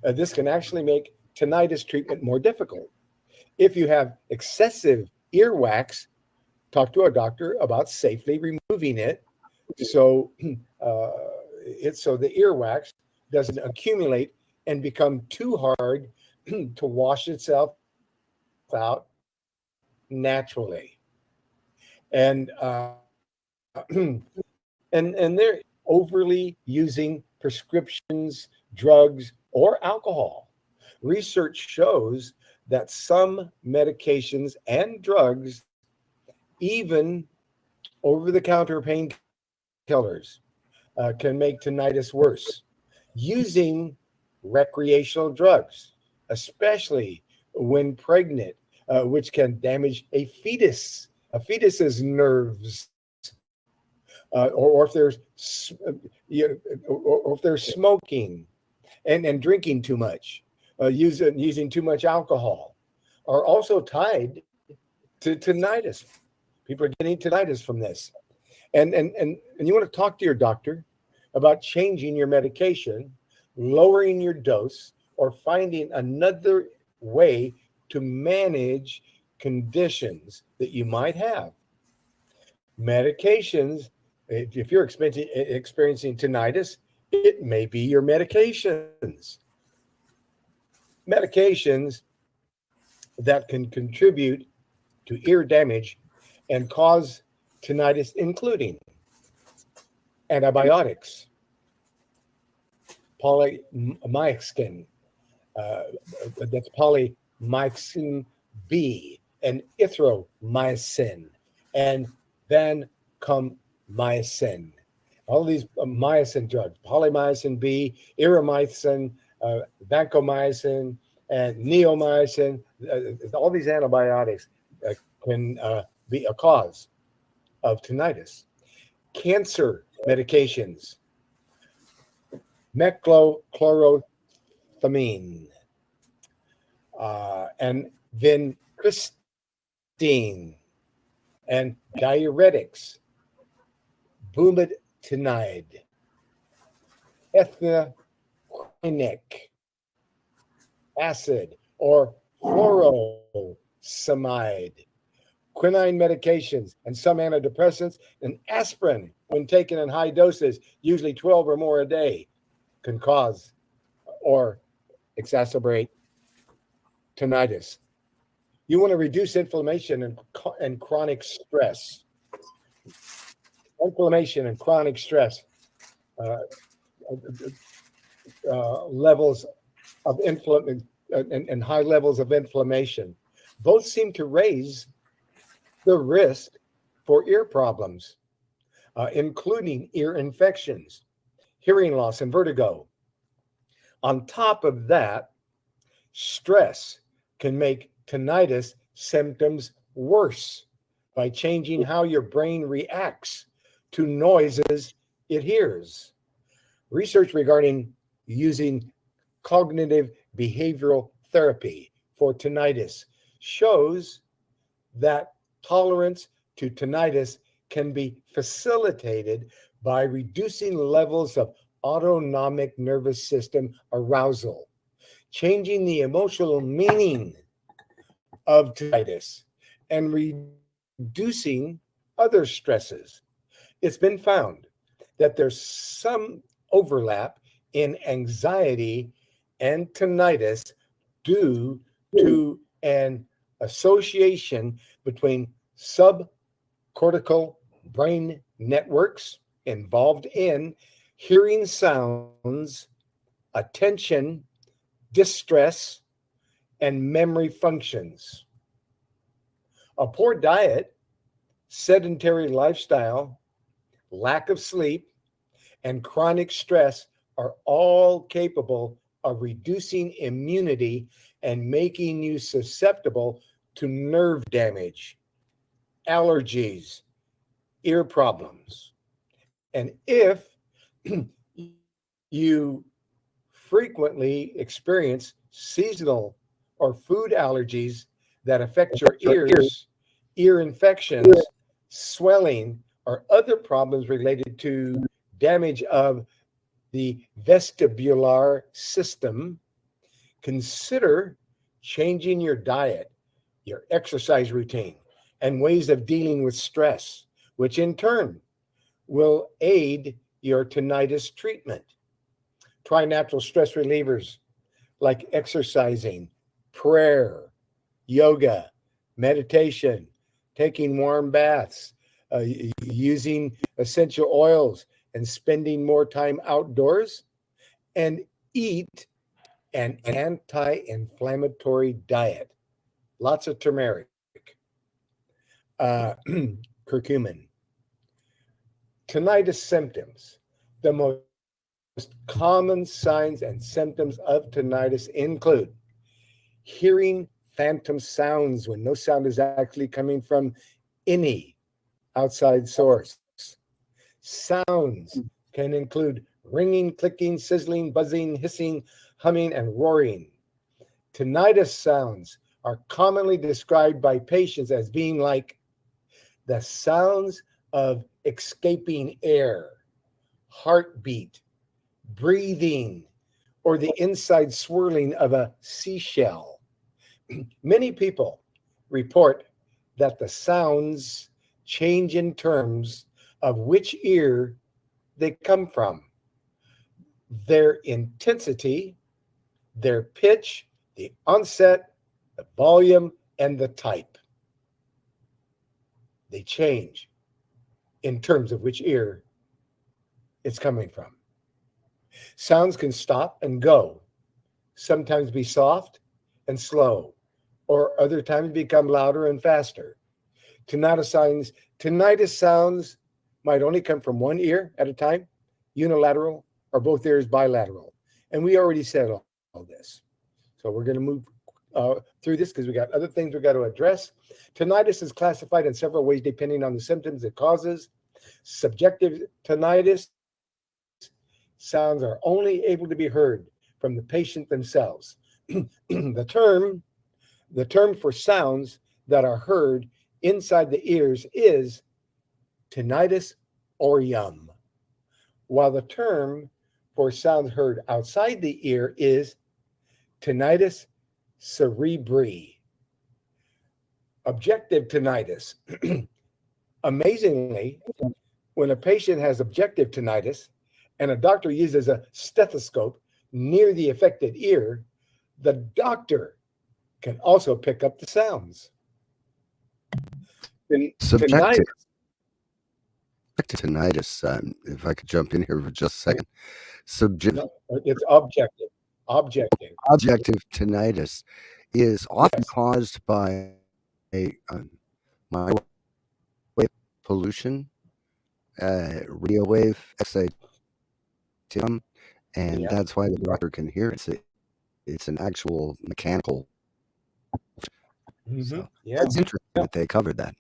S2: This can actually make tinnitus treatment more difficult. If you have excessive earwax, talk to a doctor about safely removing it so so the earwax doesn't accumulate and become too hard to wash itself out naturally. And and they're overly using prescriptions, drugs, or alcohol. Research shows that some medications and drugs, even over-the-counter painkillers, can make tinnitus worse. Using recreational drugs, especially when pregnant, which can damage a fetus's nerves, or if there's or if they're smoking and drinking too much, using too much alcohol, are also tied to tinnitus. People are getting tinnitus from this, and you want to talk to your doctor about changing your medication, lowering your dose, or finding another way to manage conditions that you might have. Medications, if you're experiencing tinnitus, it may be your medications. Medications that can contribute to ear damage and cause tinnitus, including antibiotics, polymyxin, that's polymyxin B, and erythromycin, and vancomycin. All these mycin drugs, polymyxin B, erythromycin, vancomycin, and neomycin, all these antibiotics can be a cause of tinnitus. Cancer medications, meclochlorothymine, and vincristine, and diuretics, bumetanide, ethanoquinic acid, or furosemide, quinine medications, and some antidepressants, and aspirin, when taken in high doses, usually 12 or more a day, can cause or exacerbate tinnitus. You want to reduce inflammation and chronic stress. Inflammation and chronic stress levels of inflammation and high levels of inflammation both seem to raise the risk for ear problems, including ear infections, hearing loss, and vertigo. On top of that, stress can make tinnitus symptoms worse by changing how your brain reacts to noises it hears. Research regarding using cognitive behavioral therapy for tinnitus shows that tolerance to tinnitus can be facilitated by reducing levels of autonomic nervous system arousal, changing the emotional meaning of tinnitus, and reducing other stresses. It's been found that there's some overlap in anxiety and tinnitus due to an association between subcortical brain networks involved in hearing sounds, attention, distress, and memory functions. A poor diet, sedentary lifestyle, lack of sleep, and chronic stress are all capable of reducing immunity and making you susceptible to nerve damage, allergies, ear problems. And if you frequently experience seasonal or food allergies that affect your ears, ear infections, swelling, or other problems related to damage of the vestibular system, consider changing your diet, your exercise routine, and ways of dealing with stress, which in turn will aid your tinnitus treatment. Try natural stress relievers like exercising, prayer, yoga, meditation, taking warm baths, using essential oils, and spending more time outdoors, and eat an anti-inflammatory diet. Lots of turmeric, curcumin. Tinnitus symptoms. The most common signs and symptoms of tinnitus include hearing phantom sounds when no sound is actually coming from any outside source. Sounds can include ringing, clicking, sizzling, buzzing, hissing, humming, and roaring. Tinnitus sounds are commonly described by patients as being like the sounds of escaping air, heartbeat, breathing, or the inside swirling of a seashell. Many people report that the sounds change in terms of which ear they come from, their intensity, their pitch, the onset, the volume, and the type. They change in terms of which ear it's coming from. Sounds can stop and go, sometimes be soft and slow, or other times become louder and faster. Tinnitus sounds might only come from one ear at a time, unilateral, or both ears bilateral. And we already said all this. So we're going to move through this because we got other things we got to address. Tinnitus is classified in several ways depending on the symptoms it causes. Subjective tinnitus sounds are only able to be heard from the patient themselves. The term for sounds that are heard inside the ears is tinnitus aurium, while the term for sounds heard outside the ear is tinnitus cerebri. Objective tinnitus. Amazingly, when a patient has objective tinnitus and a doctor uses a stethoscope near the affected ear, the doctor can also pick up the sounds.
S1: Subjective tinnitus, if I could jump in here for just a second.
S2: No, it's objective.
S1: Objective tinnitus is often caused by microwave pollution, radio wave excitation, and that's why the doctor can hear it. It's an actual mechanical. So it's interesting that they covered that.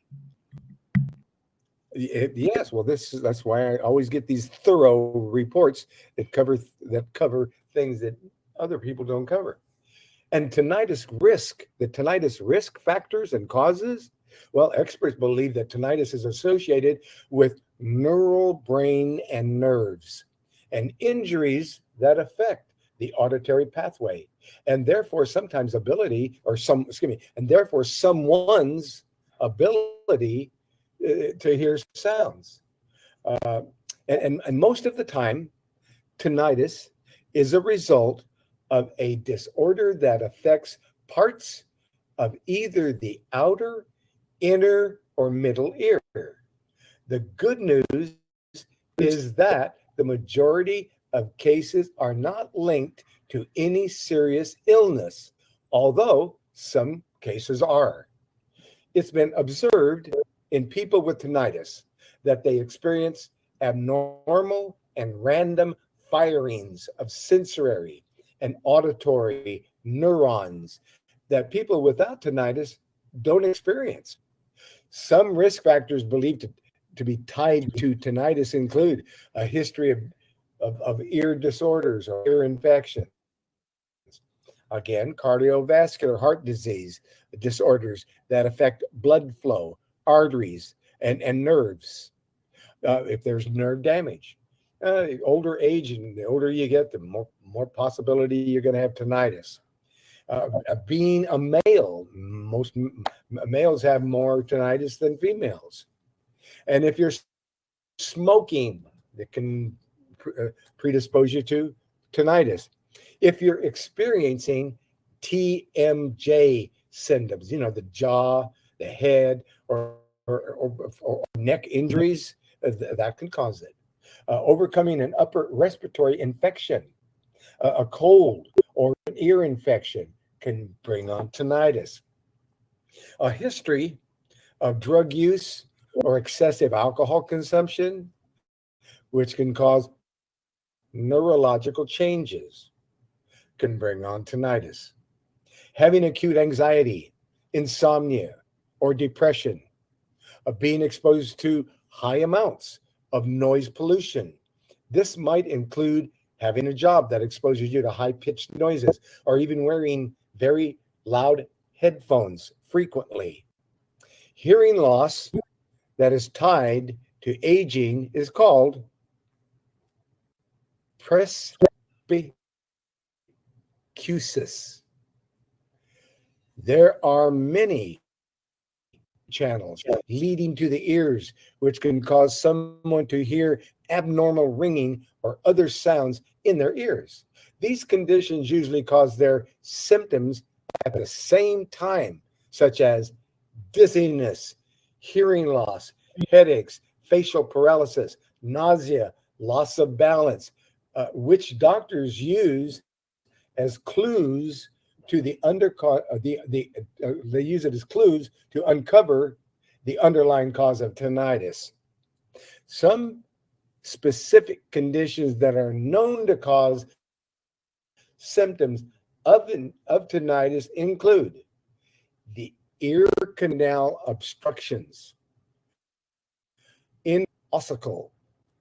S2: Yes, well, that's why I always get these thorough reports that cover things that other people don't cover. And the tinnitus risk factors and causes. Well, experts believe that tinnitus is associated with neural brain and nerves and injuries that affect the auditory pathway, and therefore someone's ability to hear sounds. And most of the time, tinnitus is a result of a disorder that affects parts of either the outer, inner, or middle ear. The good news is that the majority of cases are not linked to any serious illness, although some cases are. It's been observed in people with tinnitus that they experience abnormal and random firings of sensory and auditory neurons that people without tinnitus don't experience. Some risk factors believed to be tied to tinnitus include a history of ear disorders or ear infections. Again, cardiovascular heart disease disorders that affect blood flow, arteries, and nerves. If there's nerve damage, older age and the older you get, the more possibility you're going to have tinnitus. Being a male, most males have more tinnitus than females. And if you're smoking, it can predispose you to tinnitus. If you're experiencing TMJ symptoms, the jaw, the head, or neck injuries, that can cause it. Overcoming an upper respiratory infection, a cold, or an ear infection can bring on tinnitus. A history of drug use or excessive alcohol consumption, which can cause neurological changes, can bring on tinnitus. having acute anxiety, insomnia, or depression, of being exposed to high amounts of noise pollution. This might include having a job that exposes you to high pitched noises, or even wearing very loud headphones frequently. Hearing loss that is tied to aging is called presbycusis. There are many channels leading to the ears, which can cause someone to hear abnormal ringing or other sounds in their ears. These conditions usually cause their symptoms at the same time, such as dizziness, hearing loss, headaches, facial paralysis, nausea, loss of balance, which doctors use as clues to they use it as clues to uncover the underlying cause of tinnitus. Some specific conditions that are known to cause symptoms of tinnitus include the ear canal obstructions, ossicle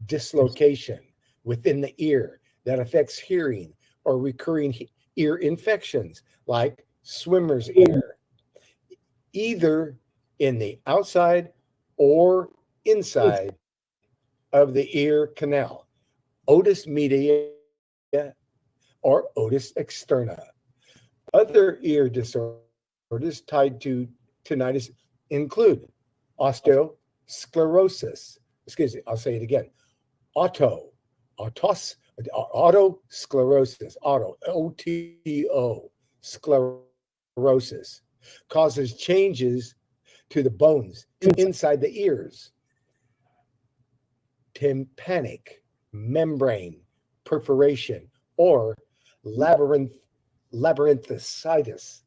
S2: dislocation within the ear that affects hearing, or recurring ear infections like swimmer's ear, either in the outside or inside of the ear canal, otis media or otis externa. Other ear disorders tied to tinnitus include osteosclerosis. Excuse me, I'll say it again. Autosclerosis, OTO, sclerosis, causes changes to the bones inside the ears. Tympanic membrane perforation, or labyrinthitis.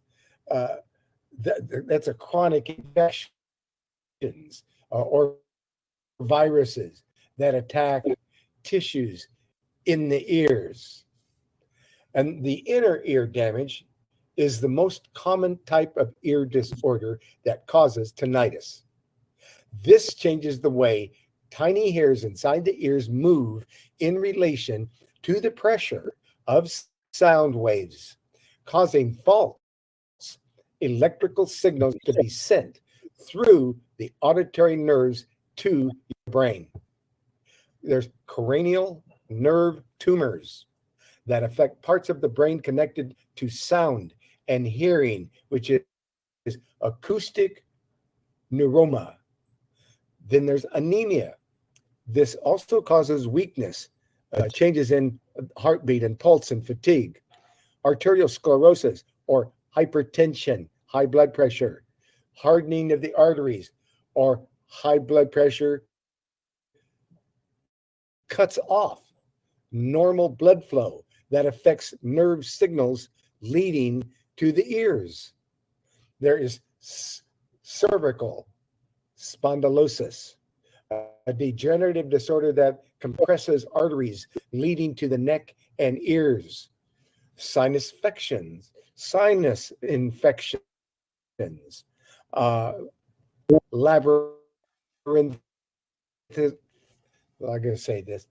S2: That's a chronic infection or viruses that attack tissues in the ears. And the inner ear damage is the most common type of ear disorder that causes tinnitus. This changes the way tiny hairs inside the ears move in relation to the pressure of sound waves, causing false electrical signals to be sent through the auditory nerves to your brain. There's cranial nerve tumors that affect parts of the brain connected to sound and hearing, which is acoustic neuroma. Then there's anemia. This also causes weakness, changes in heartbeat and pulse and fatigue. Arterial sclerosis, or hypertension, high blood pressure, hardening of the arteries, or high blood pressure cuts off normal blood flow that affects nerve signals leading to the ears. There is cervical spondylosis, a degenerative disorder that compresses arteries leading to the neck and ears. Sinus infections, labyrinth, I'm going to say this,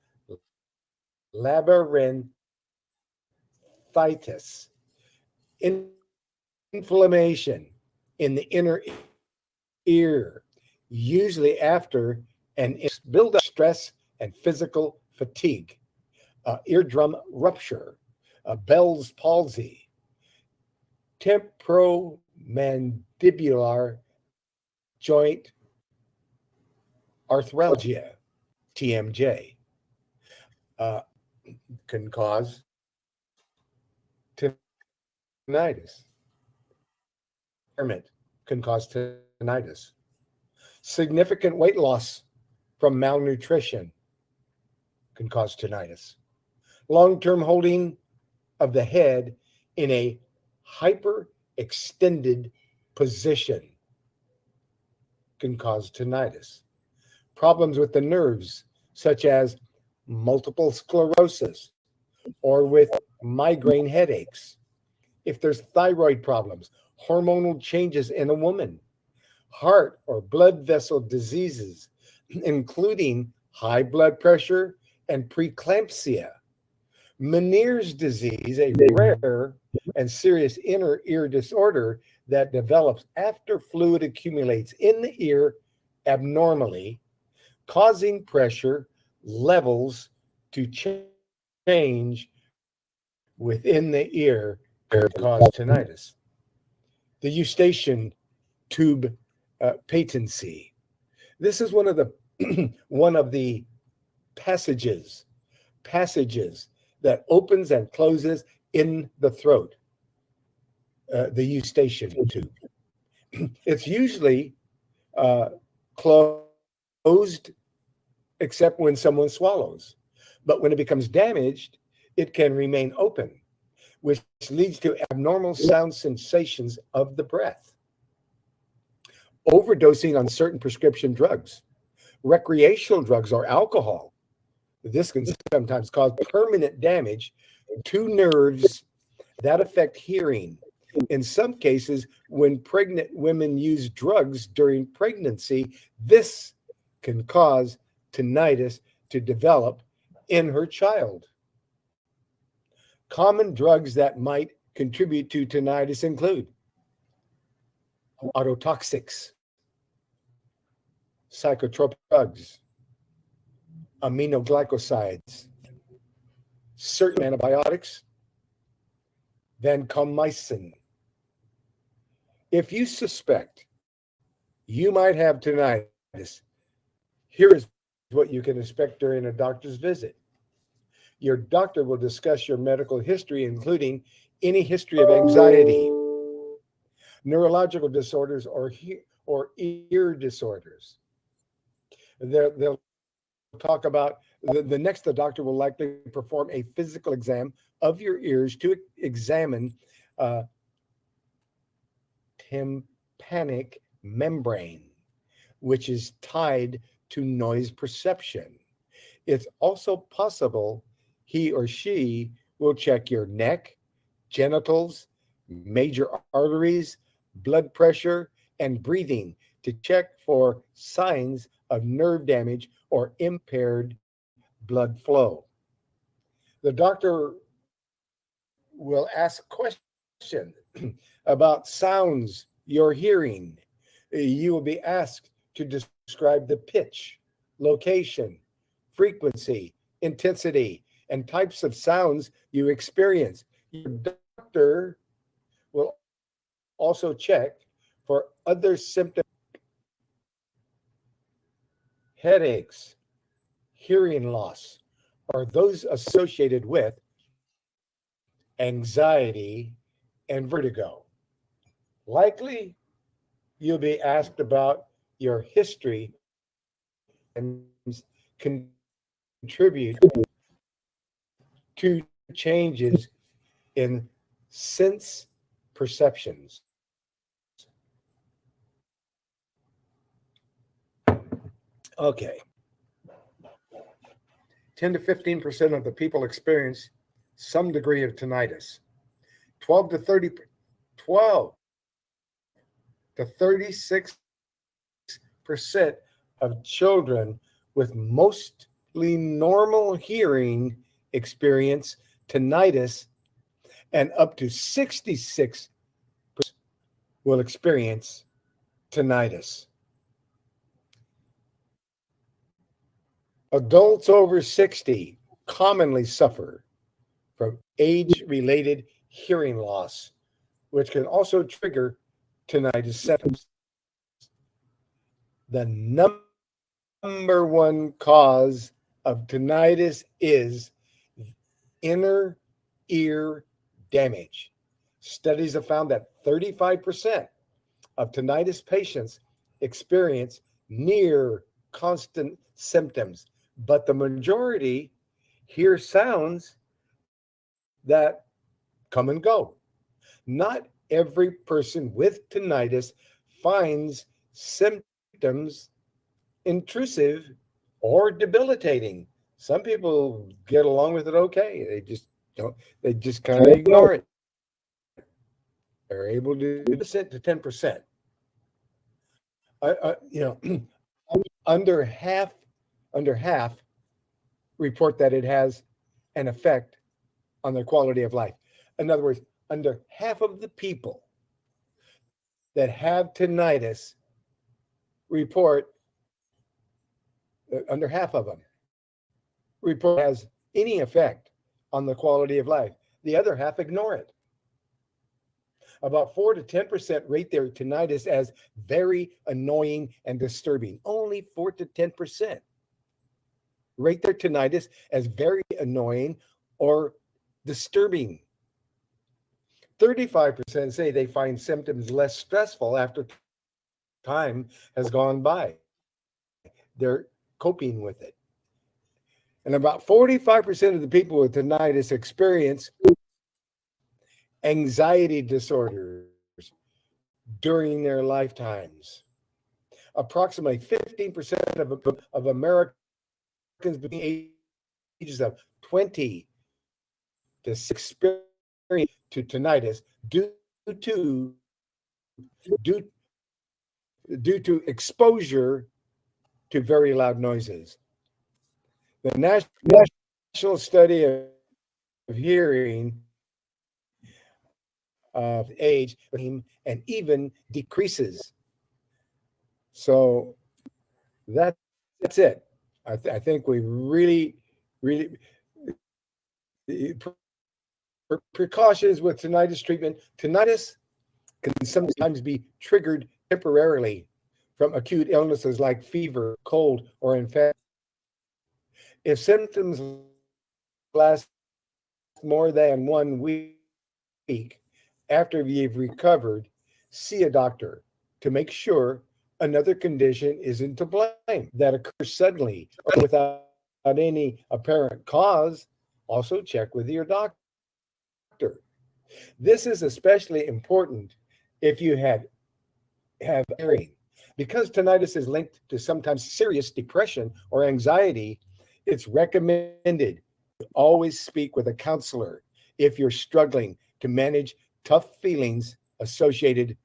S2: labyrinthitis, inflammation in the inner ear, usually after an buildup of stress and physical fatigue, eardrum rupture, Bell's palsy, temporomandibular joint arthralgia, TMJ, can cause tinnitus. Impairment can cause tinnitus. Significant weight loss from malnutrition can cause tinnitus. Long-term holding of the head in a hyperextended position can cause tinnitus. Problems with the nerves, such as multiple sclerosis or with migraine headaches, if there's thyroid problems, hormonal changes in a woman, heart or blood vessel diseases, including high blood pressure and preeclampsia, Meniere's disease, a rare and serious inner ear disorder that develops after fluid accumulates in the ear abnormally, causing pressure levels to change within the ear to cause tinnitus. The eustachian tube patency. This is one of the one of the passages that opens and closes in the throat, the eustachian tube. It's usually closed except when someone swallows. But when it becomes damaged, it can remain open, which leads to abnormal sound sensations of the breath. Overdosing on certain prescription drugs, recreational drugs, or alcohol. This can sometimes cause permanent damage to nerves that affect hearing. In some cases, when pregnant women use drugs during pregnancy, this can cause tinnitus to develop in her child. Common drugs that might contribute to tinnitus include ototoxics, psychotropic drugs, aminoglycosides, certain antibiotics, vancomycin. If you suspect you might have tinnitus, here is what you can expect during a doctor's visit. Your doctor will discuss your medical history, including any history of anxiety, neurological disorders, or ear disorders. They'll talk about the next. The doctor will likely perform a physical exam of your ears to examine tympanic membrane, which is tied to noise perception. It's also possible he or she will check your neck, genitals, major arteries, blood pressure, and breathing to check for signs of nerve damage or impaired blood flow. The doctor will ask questions about sounds you're hearing. You will be asked to describe the pitch, location, frequency, intensity, and types of sounds you experience. Your doctor will also check for other symptoms: headaches, hearing loss, or those associated with anxiety and vertigo. Likely, you'll be asked about your history and contribute to changes in sense perceptions. Okay. 10 to 15% of the people experience some degree of tinnitus. 12 to 30, 12 to 36% of children with mostly normal hearing experience tinnitus, and up to 66% will experience tinnitus. Adults over 60 commonly suffer from age-related hearing loss, which can also trigger tinnitus symptoms. The number one cause of tinnitus is inner ear damage. Studies have found that 35% of tinnitus patients experience near constant symptoms, but the majority hear sounds that come and go. Not every person with tinnitus finds symptoms intrusive or debilitating. Some people get along with it okay. They just kind of ignore it. are able to do 2% to 10%. Under half report that it has an effect on their quality of life. In other words, under half of the people that have tinnitus report, under half of them report has any effect on the quality of life. The other half ignore it. About 4 to 10% rate their tinnitus as very annoying and disturbing. Only 4 to 10% rate their tinnitus as very annoying or disturbing. 35% say they find symptoms less stressful after time has gone by. They're coping with it. And about 45% of the people with tinnitus experience anxiety disorders during their lifetimes. Approximately 15% of Americans between ages of 20 to 6 experience to tinnitus due to exposure to very loud noises. The National Study of Hearing of age and even decreases. So that's it. I think we really precautions with tinnitus treatment. Tinnitus can sometimes be triggered temporarily from acute illnesses like fever, cold, or infection. If symptoms last more than 1 week after you've recovered, see a doctor to make sure another condition isn't to blame that occurs suddenly or without any apparent cause. Also check with your doctor. This is especially important if you have hearing. Because tinnitus is linked to sometimes serious depression or anxiety, it's recommended to always speak with a counselor if you're struggling to manage tough feelings associated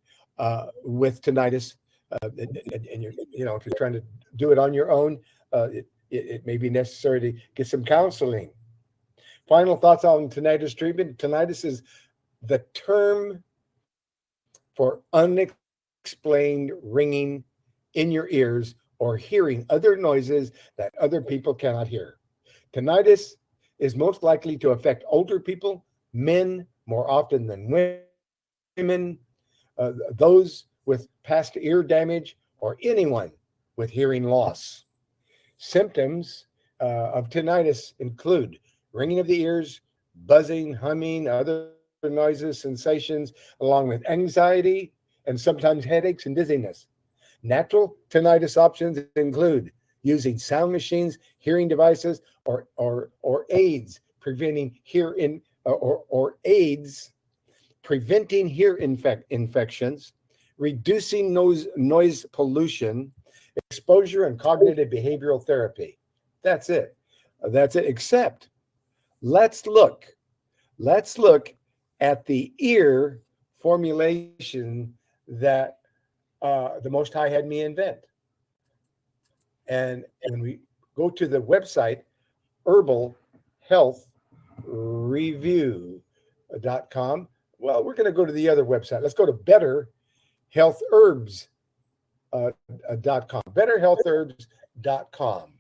S2: with tinnitus. And you're, if you're trying to do it on your own, it may be necessary to get some counseling. Final thoughts on tinnitus treatment. Tinnitus is the term for unexplained ringing in your ears or hearing other noises that other people cannot hear. Tinnitus is most likely to affect older people, men more often than women, those with past ear damage, or anyone with hearing loss. Symptoms of tinnitus include ringing of the ears, buzzing, humming, other noises, sensations, along with anxiety and sometimes headaches and dizziness. Natural tinnitus options include using sound machines, hearing devices, or aids preventing preventing ear infections, reducing noise pollution, exposure, and cognitive behavioral therapy. That's it. Except let's look at the ear formulation that the Most High had me invent. And when we go to the website, herbalhealthreview.com, well, we're going to go to the other website. Let's go to betterhealthherbs.com. Betterhealthherbs.com.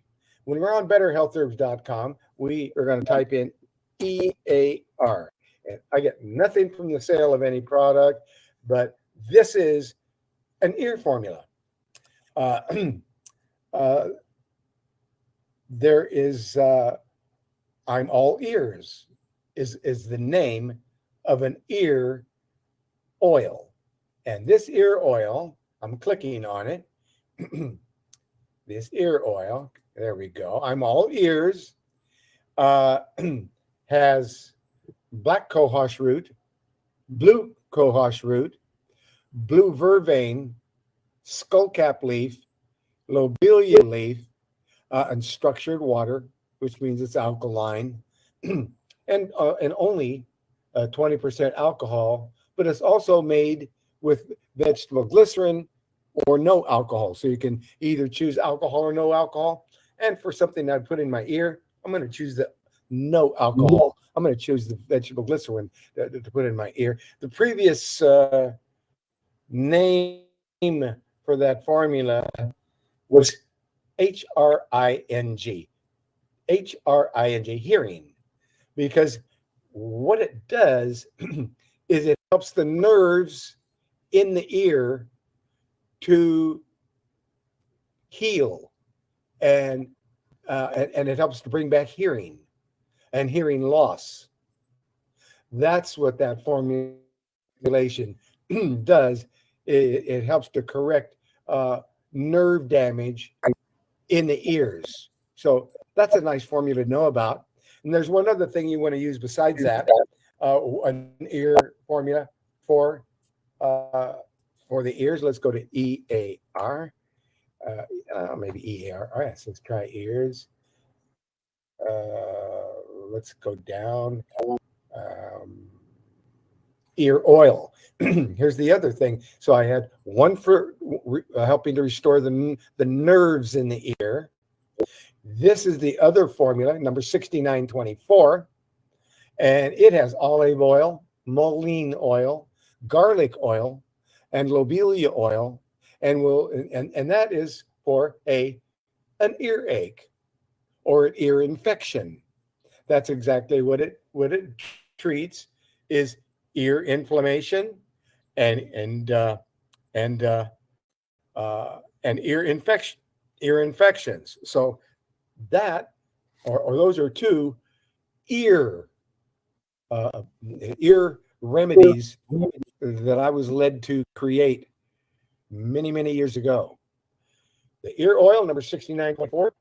S2: When we're on betterhealthherbs.com, we are going to type in EAR. And I get nothing from the sale of any product, but this is an ear formula. There is I'm All Ears is the name of an ear oil. And this ear oil, I'm clicking on it. This ear oil, there we go. I'm All Ears has black cohosh root, blue cohosh root, blue vervain, skullcap leaf, lobelia leaf, and structured water, which means it's alkaline, and only 20% alcohol, but it's also made with vegetable glycerin or no alcohol. So you can either choose alcohol or no alcohol. And for something that I put in my ear, I'm going to choose the no alcohol. I'm going to choose the vegetable glycerin to put in my ear. The previous name for that formula was HRING. HRING, hearing, because what it does is it helps the nerves in the ear to heal, and it helps to bring back hearing and hearing loss. That's what that formulation does. It helps to correct nerve damage in the ears. So that's a nice formula to know about. And there's one other thing you want to use besides that, an ear formula for the ears. Let's go to EAR. Maybe EAR. All right, so let's try ears. Let's go down. Ear oil. Here's the other thing. So I had one for helping to restore the nerves in the ear. This is the other formula, number 6924, and it has olive oil, mullein oil, garlic oil, and lobelia oil, and that is for an earache or an ear infection. That's exactly what it treats, is ear inflammation and ear infections. So that or those are two ear remedies that I was led to create many years ago. The ear oil, number 69.4.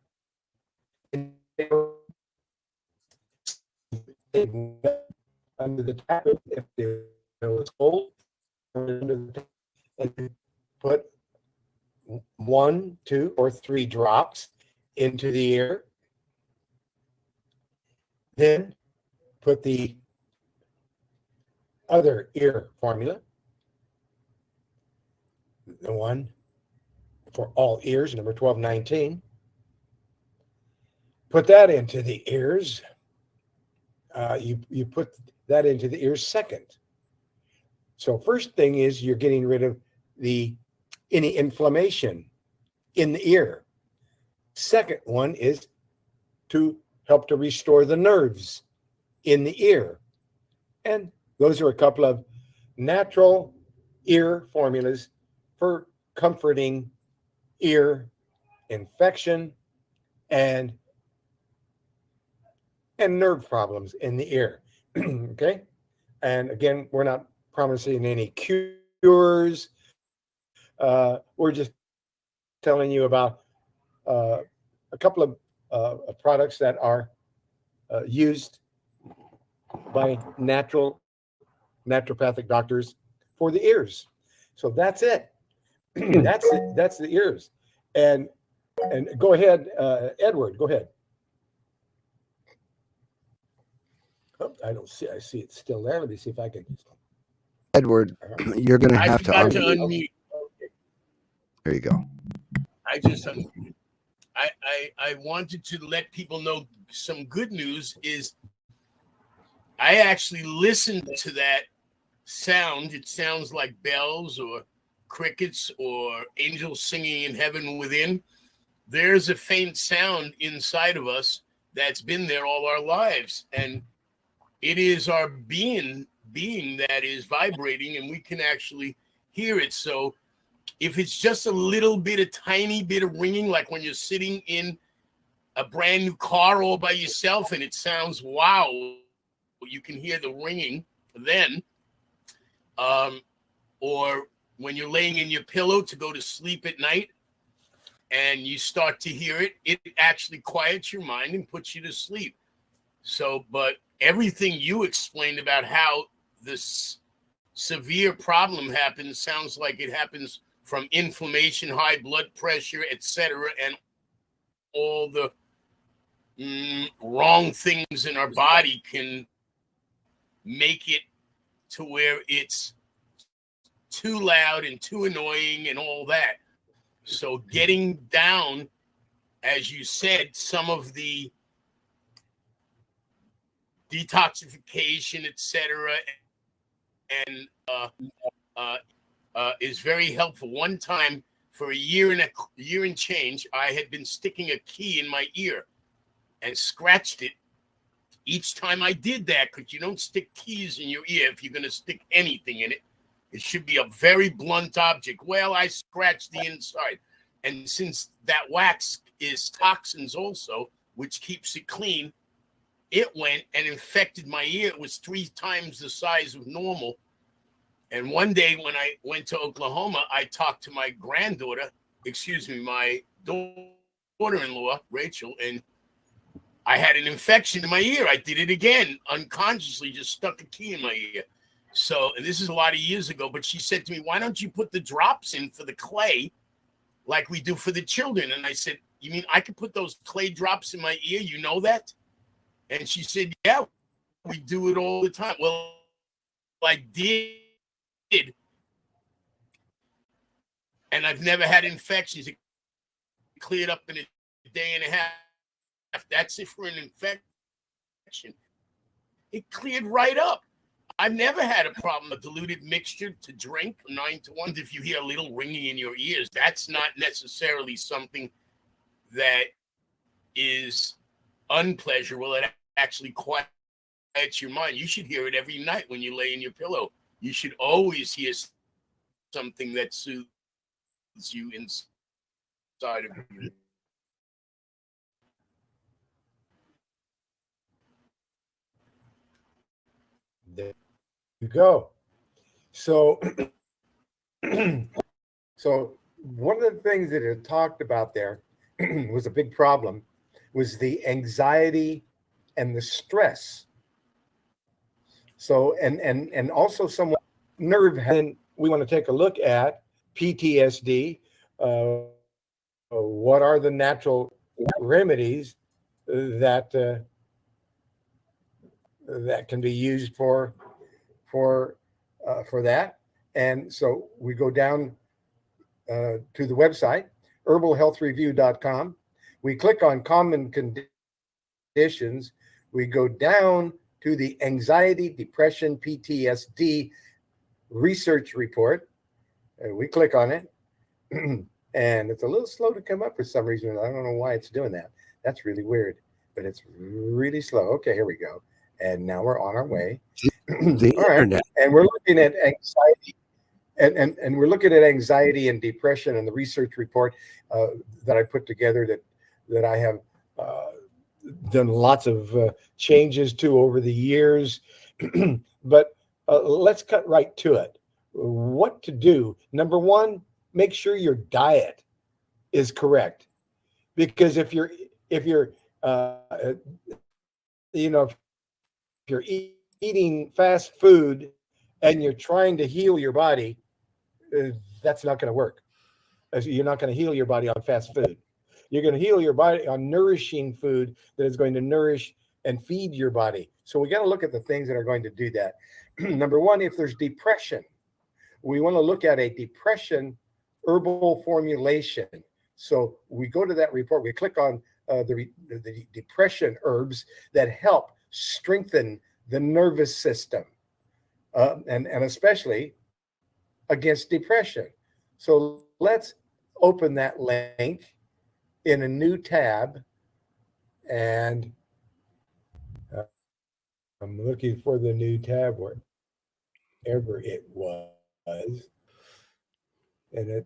S2: Under the tap, if the oil is cold, and put 1, 2, or 3 drops into the ear. Then put the other ear formula, the one for all ears, number 1219. Put that into the ears. You put that into the ears second. So first thing is you're getting rid of any inflammation in the ear. Second one is to help to restore the nerves in the ear. And those are a couple of natural ear formulas for comforting ear infection and nerve problems in the ear. Okay. And again, we're not promising any cures. We're just telling you about a couple of products that are used by naturopathic doctors for the ears. So that's it. That's the ears. And go ahead, Edward. Go ahead. Oh, I don't see. I see it's still there. Let me see if I can.
S1: Edward, you're going to
S7: I
S1: have to
S7: forgot to
S1: unmute.
S7: unmute.
S1: There you go.
S7: I just unmuted. I wanted to let people know some good news is I actually listened to that sound. It sounds like bells or crickets or angels singing in heaven within. There's a faint sound inside of us that's been there all our lives. And it is our being that is vibrating, and we can actually hear it. So if it's just a little bit, a tiny bit of ringing, like when you're sitting in a brand new car all by yourself and it sounds wow, you can hear the ringing then. Or when you're laying in your pillow to go to sleep at night and you start to hear it, it actually quiets your mind and puts you to sleep. So, but everything you explained about how this severe problem happens sounds like it happens from inflammation, high blood pressure, etc., and all the wrong things in our body can make it to where it's too loud and too annoying and all that. So getting down, as you said, some of the detoxification, etc., and is very helpful. One time, for a year and change, I had been sticking a key in my ear and scratched it each time I did that, because you don't stick keys in your ear if you're going to stick anything in it. It should be a very blunt object. Well, I scratched the inside. And since that wax is toxins also, which keeps it clean, it went and infected my ear. It was 3 times the size of normal. And one day when I went to Oklahoma, I talked to my granddaughter, my daughter-in-law, Rachel, and I had an infection in my ear. I did it again, unconsciously, just stuck a key in my ear. So, and this is a lot of years ago, but she said to me, why don't you put the drops in for the clay like we do for the children? And I said, you mean I could put those clay drops in my ear? You know that? And she said, yeah, we do it all the time. Well, I did. And I've never had infections. It cleared up in a day and a half. That's it for an infection. It cleared right up. I've never had a problem. A diluted mixture to drink 9 to 1. If you hear a little ringing in your ears, that's not necessarily something that is unpleasurable. It actually quiets your mind. You should hear it every night when you lay in your pillow. You should always hear something that soothes you inside of you.
S2: There you go. So, so one of the things that it talked about there was a big problem, was the anxiety and the stress. So, and also some nerve. And we want to take a look at PTSD. What are the natural remedies that that can be used for that? And so we go down to the website, herbalhealthreview.com. We click on common conditions. We go down to the anxiety, depression, PTSD research report. We click on it. And it's a little slow to come up for some reason. I don't know why it's doing that. That's really weird, but it's really slow. Okay, here we go. And now we're on our way.
S1: The
S2: All right.
S1: internet.
S2: And we're looking at anxiety. And we're looking at anxiety and depression and the research report that I put together that I have done lots of changes to over the years. But let's cut right to it. What to do? Number one, make sure your diet is correct, because if you're eating fast food and you're trying to heal your body, that's not going to work. You're not going to heal your body on fast food. You're going to heal your body on nourishing food that is going to nourish and feed your body. So we got to look at the things that are going to do that. Number one, if there's depression, we want to look at a depression herbal formulation. So we go to that report, we click on the depression herbs that help strengthen the nervous system, and especially against depression. So let's open that link in a new tab, and I'm looking for the new tab wherever it was, and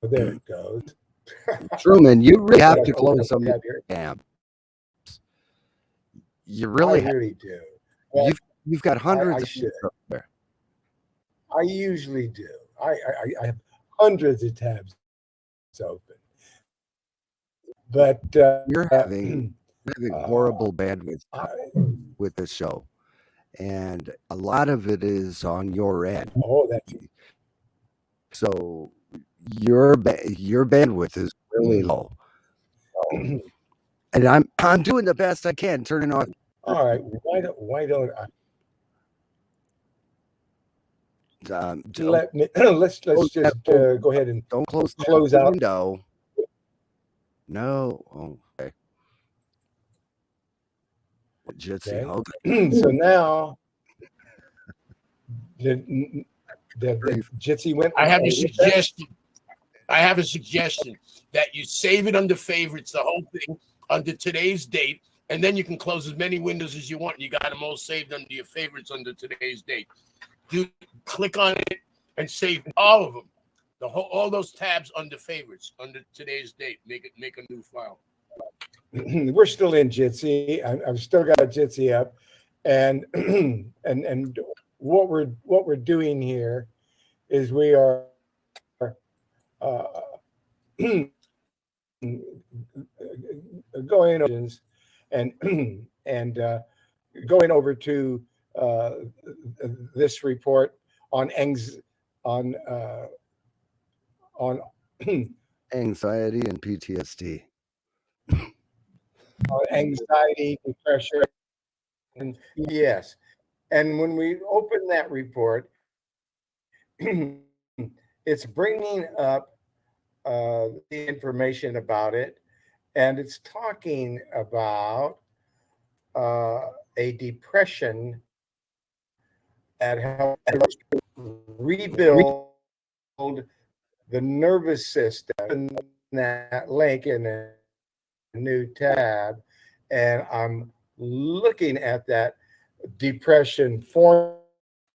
S2: there it goes.
S1: Truman, you really have to close some tabs. You really,
S2: I really do. Well,
S1: you've got hundreds
S2: I should.
S1: of there.
S2: I usually do. I have hundreds of tabs open, but
S1: You're having horrible bandwidth with this show, and a lot of it is on your end.
S2: Oh, that's
S1: so your bandwidth is really low, and I'm doing the best I can turning off.
S2: all right. Why don't I? Let me let's
S1: close that
S2: just
S1: window.
S2: go ahead and
S1: Don't close
S2: close
S1: that
S2: out.
S1: window. No. Okay. Jitsi.
S2: Okay.
S1: Okay.
S2: So now the
S1: Breathe.
S2: Jitsi went.
S7: I have a
S2: What's that?
S7: suggestion. I have a suggestion that you save it under favorites, the whole thing under today's date, and then you can close as many windows as you want. And you got them all saved under your favorites under today's date. Click on it and save all of them. All those tabs under favorites under today's date. Make a new file.
S2: We're still in Jitsi. I've still got Jitsi up, and and what we're doing here is we are uh, going over and and going over to this report on on on
S1: Anxiety and PTSD.
S2: anxiety, depression, and yes. And when we open that report, it's bringing up the information about it, and it's talking about a depression that helps rebuild the nervous system. In that link in a new tab, and I'm looking at that depression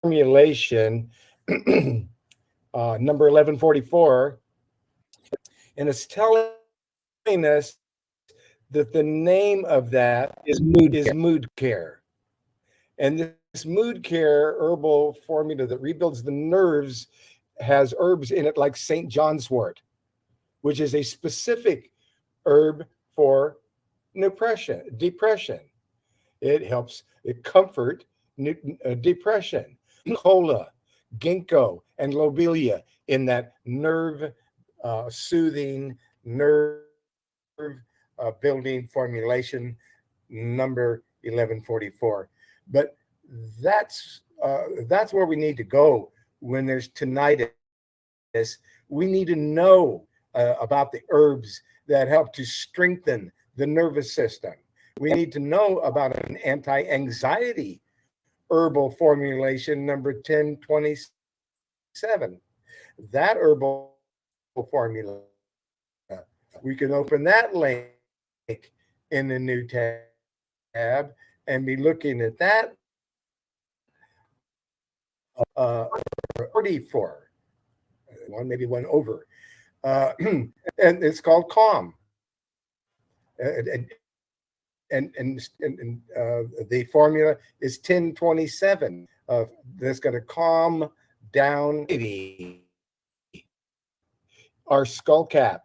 S2: formulation, number 1144, and it's telling us that the name of that is mood care. And this mood care herbal formula that rebuilds the nerves has herbs in it like St. John's wort, which is a specific herb for depression. It helps comfort depression. Cola, ginkgo, and lobelia in that nerve soothing, nerve building formulation number 1144. But that's where we need to go when there's tinnitus. We need to know about the herbs that help to strengthen the nervous system. We need to know about an anti-anxiety herbal formulation number 1027. That herbal formula, we can open that link in the new tab and be looking at that 44, maybe one over. And it's called Calm. And the formula is 1027. That's going to calm down our skullcap,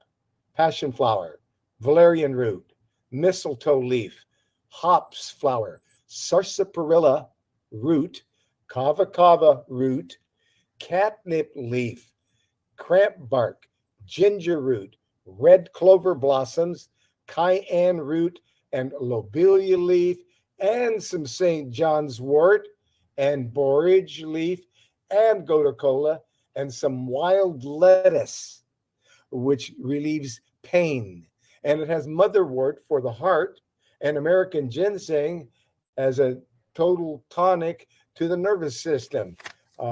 S2: passion flower, valerian root, mistletoe leaf, hops flower, sarsaparilla root, kava kava root, catnip leaf, cramp bark, ginger root, red clover blossoms, cayenne root, and lobelia leaf, and some St. John's wort, and borage leaf, and gotu kola, and some wild lettuce, which relieves pain. And it has motherwort for the heart, and American ginseng as a total tonic to the nervous system.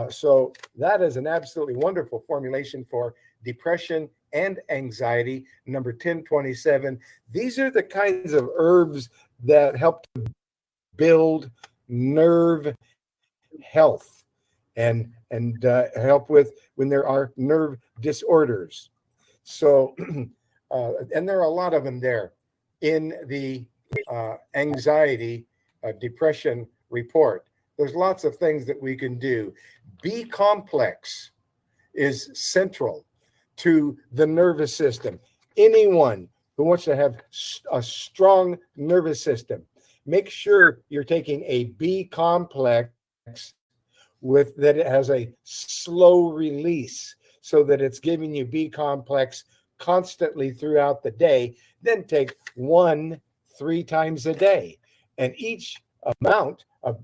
S2: So that is an absolutely wonderful formulation for depression and anxiety, number 1027. These are the kinds of herbs that help to build nerve health and help with when there are nerve disorders. So, and there are a lot of them there in the anxiety, depression report. There's lots of things that we can do. B complex is central to the nervous system. Anyone who wants to have a strong nervous system, make sure you're taking a B complex with that it has a slow release so that it's giving you B complex constantly throughout the day. Then take 3 times a day, and each amount of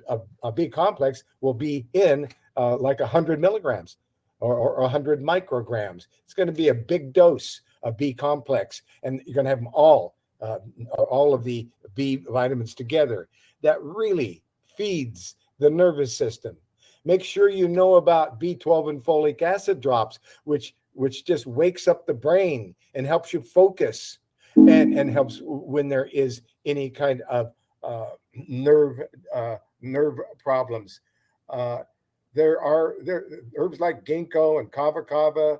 S2: B complex will be in like 100 milligrams or 100 micrograms. It's going to be a big dose of B complex, and you're going to have them all of the B vitamins together. That really feeds the nervous system. Make sure you know about B12 and folic acid drops, which just wakes up the brain and helps you focus, and helps when there is any kind of nerve problems. There are herbs like ginkgo and kava kava.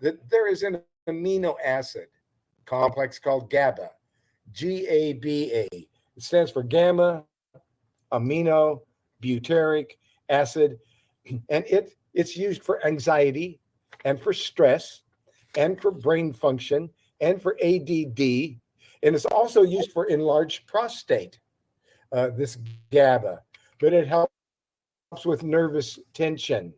S2: There is an amino acid complex called GABA, GABA. It stands for gamma amino butyric acid, and it's used for anxiety and for stress and for brain function and for ADD, and it's also used for enlarged prostate. This GABA, but it helps with nervous tension,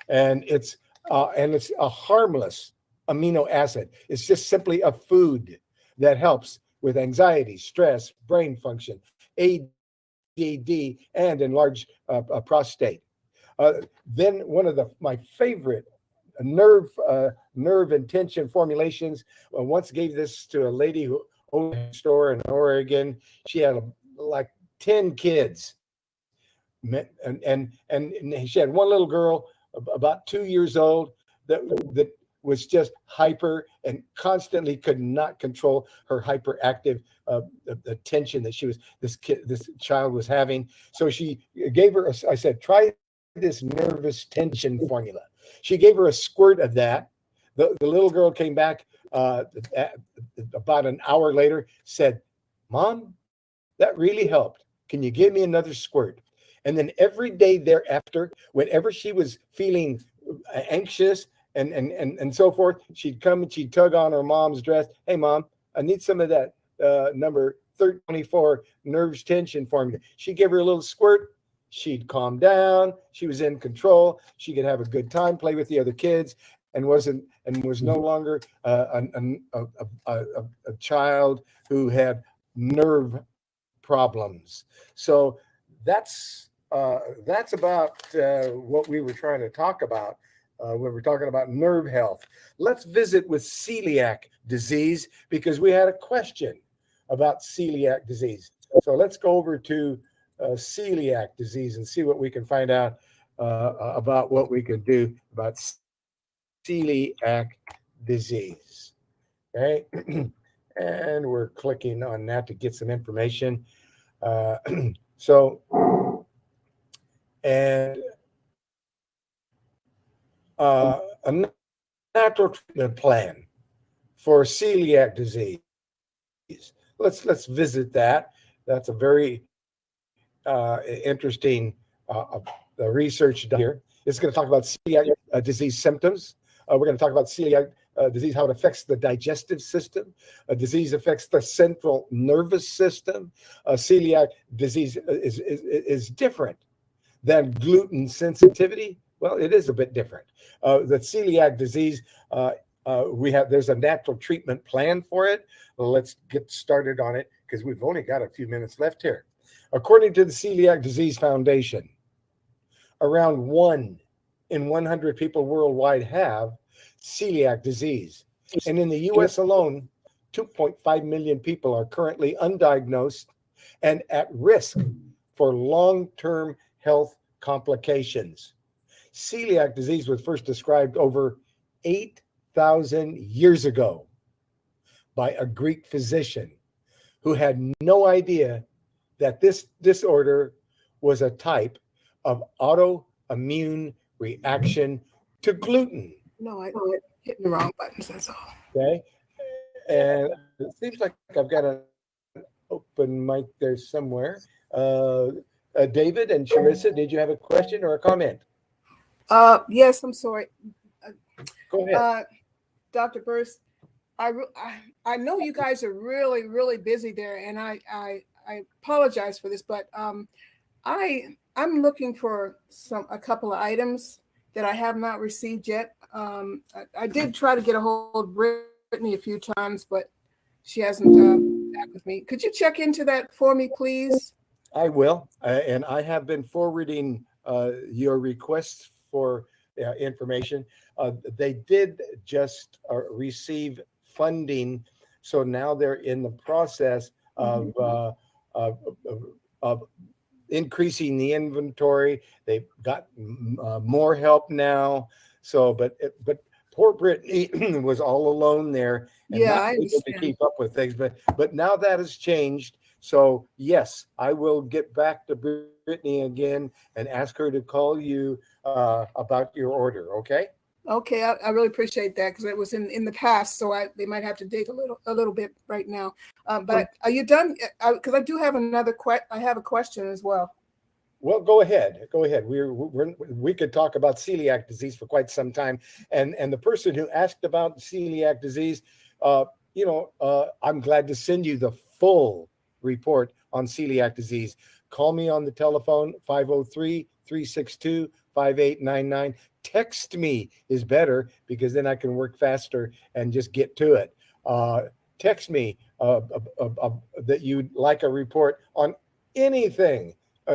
S2: and it's a harmless amino acid. It's just simply a food that helps with anxiety, stress, brain function, ADD, and enlarged prostate. Then one of my favorite nerve and tension formulations. Once gave this to a lady who owned a store in Oregon. She had like 10 kids, and she had one little girl about 2 years old that was just hyper and constantly could not control her hyperactive the tension that this child was having. So she gave her I said, try this nervous tension formula. She gave her a squirt of that. The little girl came back about an hour later, said, "Mom, that really helped. Can you give me another squirt?" And then every day thereafter, whenever she was feeling anxious and so forth, she'd come and she'd tug on her mom's dress. "Hey, Mom, I need some of that number 324 nerves tension formula." She gave her a little squirt. She'd calm down. She was in control. She could have a good time, play with the other kids, and was no longer a child who had nerve problems. So that's about what we were trying to talk about when we're talking about nerve health. Let's visit with celiac disease, because we had a question about celiac disease. So let's go over to celiac disease and see what we can find out about what we can do about celiac disease. Okay. And we're clicking on that to get some information. And a natural treatment plan for celiac disease. Let's visit that. That's a very interesting research done here. It's going to talk about celiac disease symptoms. We're going to talk about celiac disease, how it affects the digestive system. Disease affects the central nervous system. Celiac disease is different than gluten sensitivity. Well, it is a bit different. The celiac disease, there's a natural treatment plan for it. Let's get started on it, because we've only got a few minutes left here. According to the Celiac Disease Foundation, around 1 in 100 people worldwide have celiac disease. And in the US alone, 2.5 million people are currently undiagnosed and at risk for long-term health complications. Celiac disease was first described over 8,000 years ago by a Greek physician who had no idea that this disorder was a type of autoimmune reaction to gluten.
S6: No, I hit the wrong buttons, that's all.
S2: Okay. And it seems like I've got an open mic there somewhere. David and Charissa, did you have a question or a comment?
S6: Yes, I'm sorry.
S2: Go ahead.
S6: Dr. Burst, I know you guys are really, really busy there, and I apologize for this, but I'm looking for a couple of items that I have not received yet. I did try to get a hold of Brittany a few times, but she hasn't back with me. Could you check into that for me, please?
S2: I will, and I have been forwarding your requests for information. They did just receive funding, so now they're in the process of, of, of increasing the inventory. They've got more help now. So, but poor Brittany was all alone there and
S6: Yeah,
S2: not
S6: I
S2: able to
S6: understand.
S2: keep up with things. But now that has changed. So yes, I will get back to Brittany again and ask her to call you about your order. Okay.
S6: Okay, I really appreciate that because it was in the past, so they might have to dig a little bit right now. But are you done? Because I do have another I have a question as well.
S2: Well, go ahead. Go ahead. We could talk about celiac disease for quite some time. And the person who asked about celiac disease, I'm glad to send you the full report on celiac disease. Call me on the telephone 503-362-5899. Text me is better because then I can work faster and just get to it. Text me that you'd like a report on anything,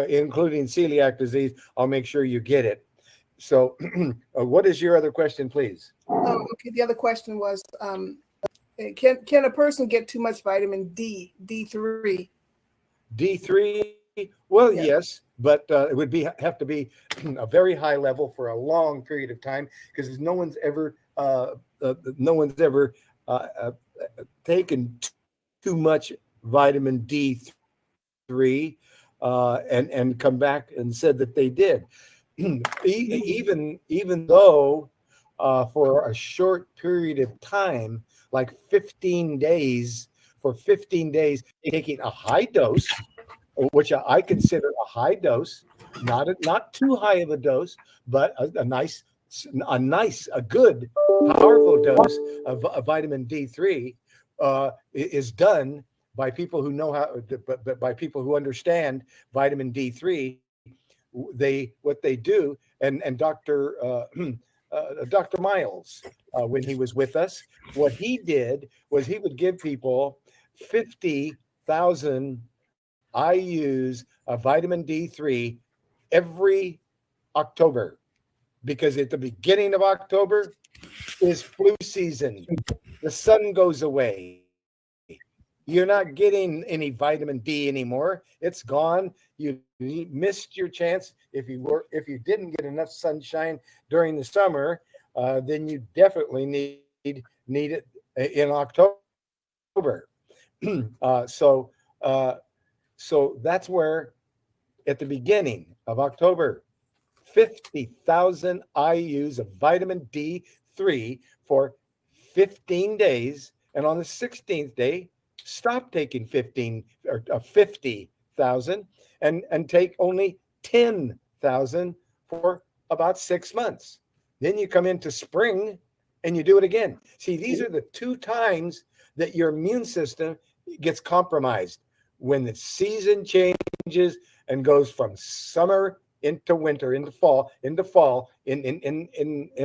S2: including celiac disease. I'll make sure you get it. So what is your other question, please?
S6: Okay, the other question was, can a person get too much vitamin D3?
S2: D3? Well,
S6: Yeah.
S2: yes, but it would have to be a very high level for a long period of time because no one's ever taken too much vitamin D3 and come back and said that they did. even though for a short period of time, like 15 days, for 15 days, taking a high dose, which I consider a high dose, not too high of a dose, but a good, powerful dose of vitamin D3 is done by people who know how, but by people who understand vitamin D3. What they do, and Dr. Miles, when he was with us, what he did was he would give people 50,000 IUs of vitamin D3 every October, because at the beginning of October is flu season. The sun goes away. You're not getting any vitamin D anymore. It's gone. You missed your chance. If you didn't get enough sunshine during the summer, then you definitely need it in October. So that's where, at the beginning of October, 50,000 IUs of vitamin D3 for 15 days, and on the 16th day, stop taking 50,000 and take only 10,000 for about 6 months. Then you come into spring and you do it again. See, these are the two times that your immune system gets compromised: when the season changes and goes from summer into winter, into fall in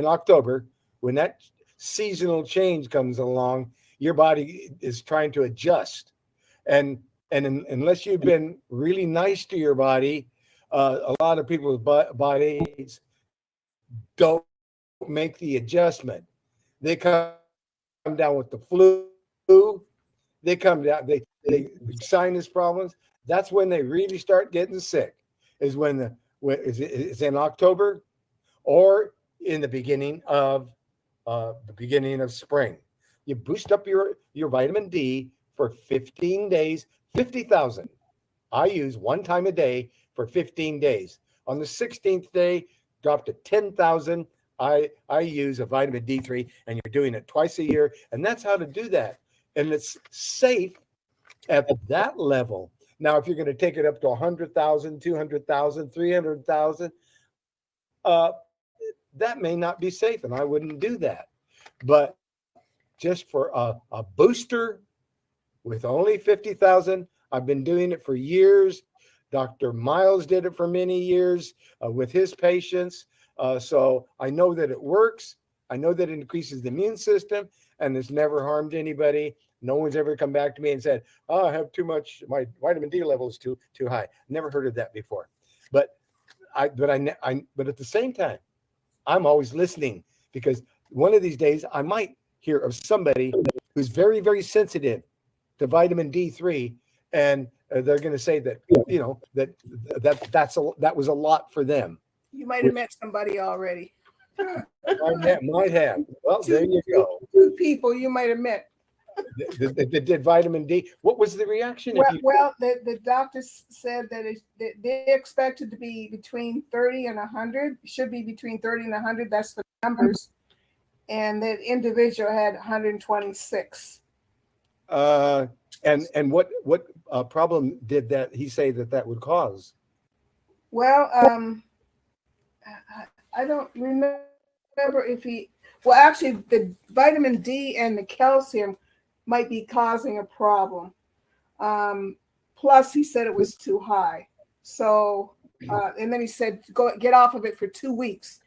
S2: October. When that seasonal change comes along, your body is trying to adjust, and unless you've been really nice to your body, a lot of people's bodies don't make the adjustment. They come down with the flu. They come down. They sinus problems. That's when they really start getting sick. Is when it's in October or in the beginning of spring. You boost up your vitamin D for 15 days, 50,000. I use one time a day for 15 days. On the 16th day, drop to 10,000. I use a vitamin D3, and you're doing it twice a year. And that's how to do that. And it's safe at that level. Now, if you're going to take it up to 100,000, 200,000, 300,000, that may not be safe, and I wouldn't do that. But just for a booster with only 50,000, I've been doing it for years. Dr. Miles did it for many years with his patients. So I know that it works. I know that it increases the immune system, and it's never harmed anybody. No one's ever come back to me and said, "Oh, I have too much. My vitamin D level is too high." Never heard of that before. But but at the same time, I'm always listening, because one of these days I might hear of somebody who's very, very sensitive to vitamin D3, and they're going to say that, that was a lot for them.
S6: You might have met somebody already.
S2: Might have. Well, there you go.
S6: Two people you might have met.
S2: That did vitamin D. What was the reaction?
S6: Well, the doctors said that they expected to be between 30 and 100. It should be between 30 and 100. That's the numbers. And that individual had 126.
S2: And what problem did that he say that would cause?
S6: Well, I don't remember if he. Well, actually, the vitamin D and the calcium might be causing a problem. Plus, he said it was too high. So, and then he said, get off of it for 2 weeks,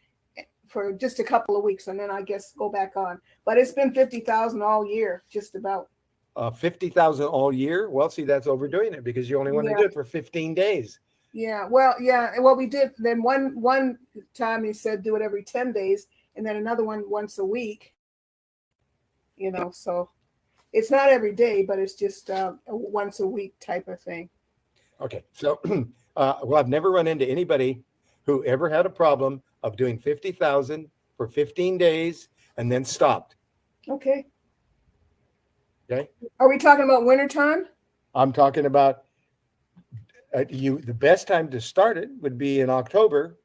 S6: for just a couple of weeks, and then I guess go back on. But it's been 50,000 all year, just about.
S2: 50,000 all year? Well, see, that's overdoing it, because you only want to do it for 15 days.
S6: Yeah. Well, we did. Then one time he said do it every 10 days, and then another one once a week. So it's not every day, but it's just a once a week type of thing.
S2: Okay. So, well, I've never run into anybody who ever had a problem of doing 50,000 for 15 days and then stopped.
S6: Okay.
S2: Okay.
S6: Are we talking about wintertime? I'm
S2: talking about the best time to start it would be in October,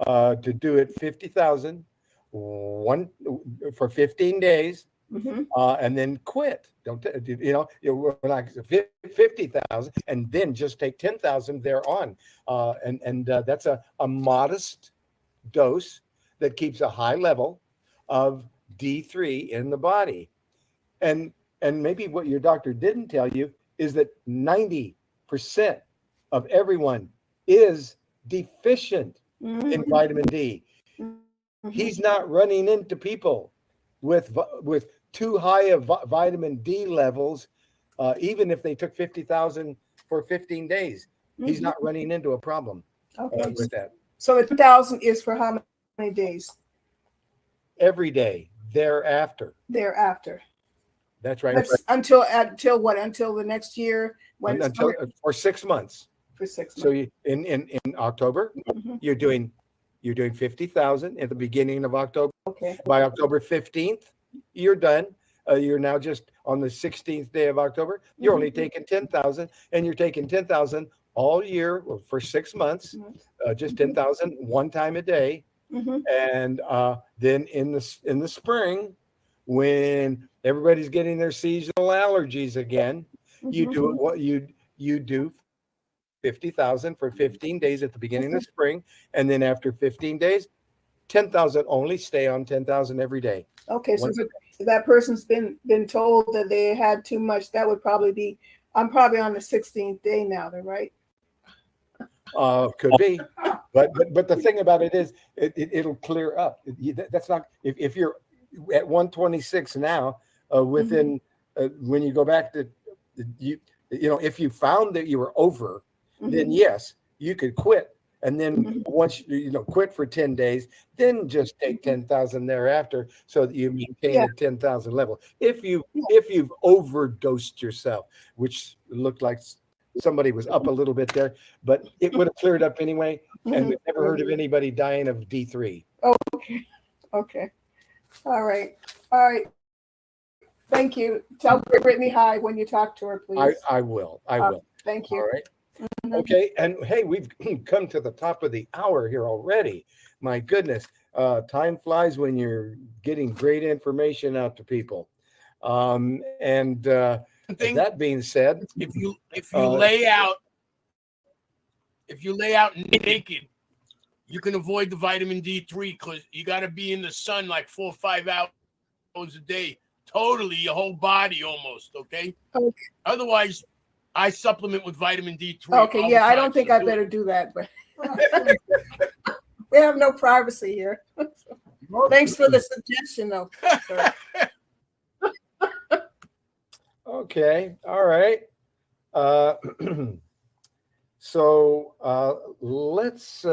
S2: to do it 50,000 for 15 days.
S6: Mm-hmm.
S2: And then quit. Don't like 50,000, and then just take 10,000 thereon. And that's a modest dose that keeps a high level of D3 in the body. And maybe what your doctor didn't tell you is that 90% of everyone is deficient in vitamin D. Mm-hmm. He's not running into people with too high of vitamin D levels, even if they took 50,000 for 15 days. Mm-hmm. He's not running into a problem with that.
S6: So the 2,000 is for how many days?
S2: Every day thereafter.
S6: That's
S2: right.
S6: That's until what? Until the next year?
S2: For 6 months.
S6: For 6 months.
S2: So in October, mm-hmm. you're doing 50,000 at the beginning of October.
S6: Okay.
S2: By October 15th, you're done. You're now just on the 16th day of October. You're only taking 10,000, and you're taking 10,000 all year for 6 months, just 10,000 one time a day. Mm-hmm. And then in the spring, when everybody's getting their seasonal allergies again, you do what you do 50,000 for 15 days at the beginning of spring, and then after 15 days, 10,000 only. Stay on 10,000 every day.
S6: Okay, so if that person's been told that they had too much, that would probably be. I'm probably on the 16th day now. Then, right?
S2: Could be, but the thing about it is, it'll clear up. That's not if you're at 126 now. Within when you go back to if you found that you were over, then yes, you could quit. And then once quit for 10 days, then just take 10,000 thereafter, so that you maintain a 10,000 level. If you've overdosed yourself, which looked like somebody was up a little bit there, but it would have cleared up anyway. And we've never heard of anybody dying of D3.
S6: Oh, okay. All right. Thank you. Tell Brittany hi when you talk to her, please.
S2: I will.
S6: Thank you.
S2: All right. Okay, and hey, we've come to the top of the hour here already. My goodness, time flies when you're getting great information out to people. That being said,
S7: if you lay out naked, you can avoid the vitamin D3, because you got to be in the sun like 4 or 5 hours a day, totally your whole body almost. Okay. Otherwise, I supplement with vitamin D3.
S6: Okay, yeah, I don't think I better do that, but we have no privacy here. Thanks for the suggestion, though.
S2: Okay, all right. So let's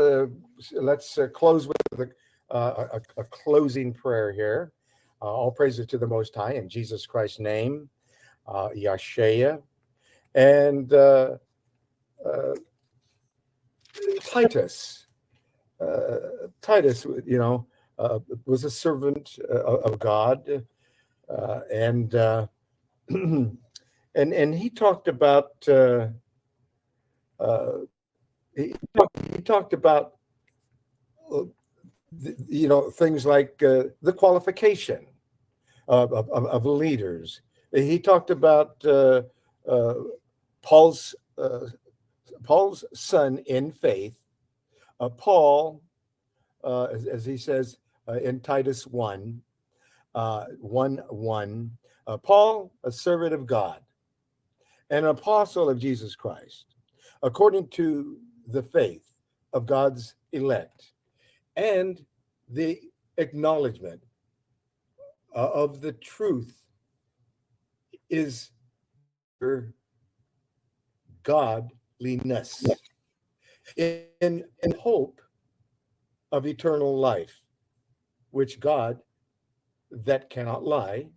S2: close with a closing prayer here. All praises to the Most High in Jesus Christ's name, Yashaya, and Titus. Titus, was a servant of God, and and he talked about he talked about things like the qualification of leaders. He talked about Paul's son in faith, Paul, as he says in Titus 1, 1:1, Paul, a servant of God, an apostle of Jesus Christ, according to the faith of God's elect, and the acknowledgement of the truth is godliness, in hope of eternal life, which God, that cannot lie,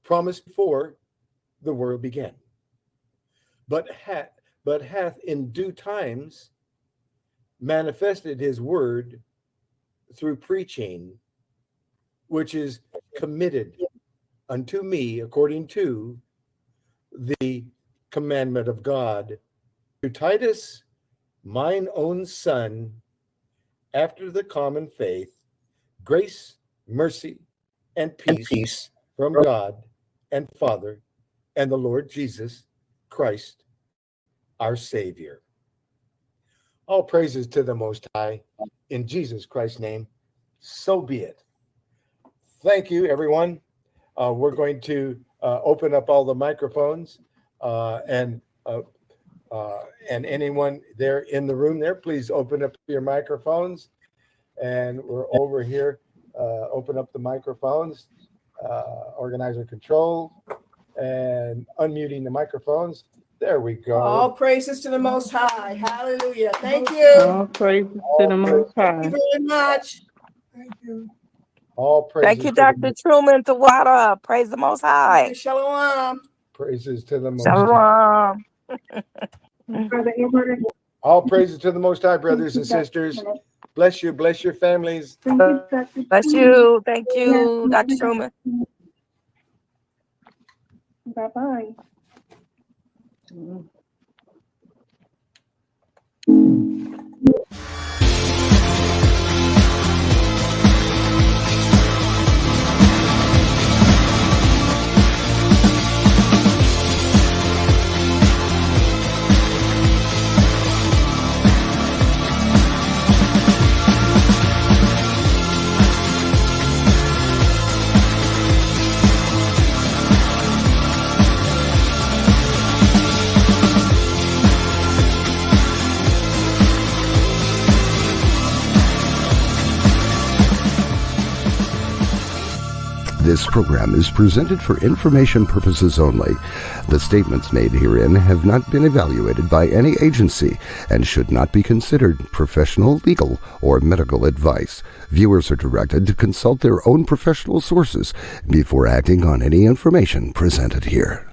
S2: promised before the world began, but hath in due times manifested his word through preaching, which is committed unto me according to the commandment of God, to Titus, mine own son, after the common faith, grace, mercy, and peace from God and Father and the Lord Jesus Christ, our Savior. All praises to the Most High, in Jesus Christ's name, so be it. Thank you, everyone. We're going to open up all the microphones, and anyone there in the room there, please open up your microphones. And we're over here, open up the microphones, organizer control, and unmuting the microphones. There we go.
S6: All praises to the Most High. Hallelujah. Thank you.
S8: All praises to the Most
S6: Thank
S8: High.
S6: you very much. Thank you.
S2: All praises.
S4: Thank you, Dr. Truman Tawada. Praise the Most High.
S6: Shalom.
S2: Praises to the Most High.
S4: Shalom.
S2: All praises to the Most High, brothers and sisters. Bless you. Bless your families.
S4: Bless you. Thank you, Dr. Truman.
S3: Bye-bye.
S1: This program is presented for information purposes only. The statements made herein have not been evaluated by any agency and should not be considered professional, legal, or medical advice. Viewers are directed to consult their own professional sources before acting on any information presented here.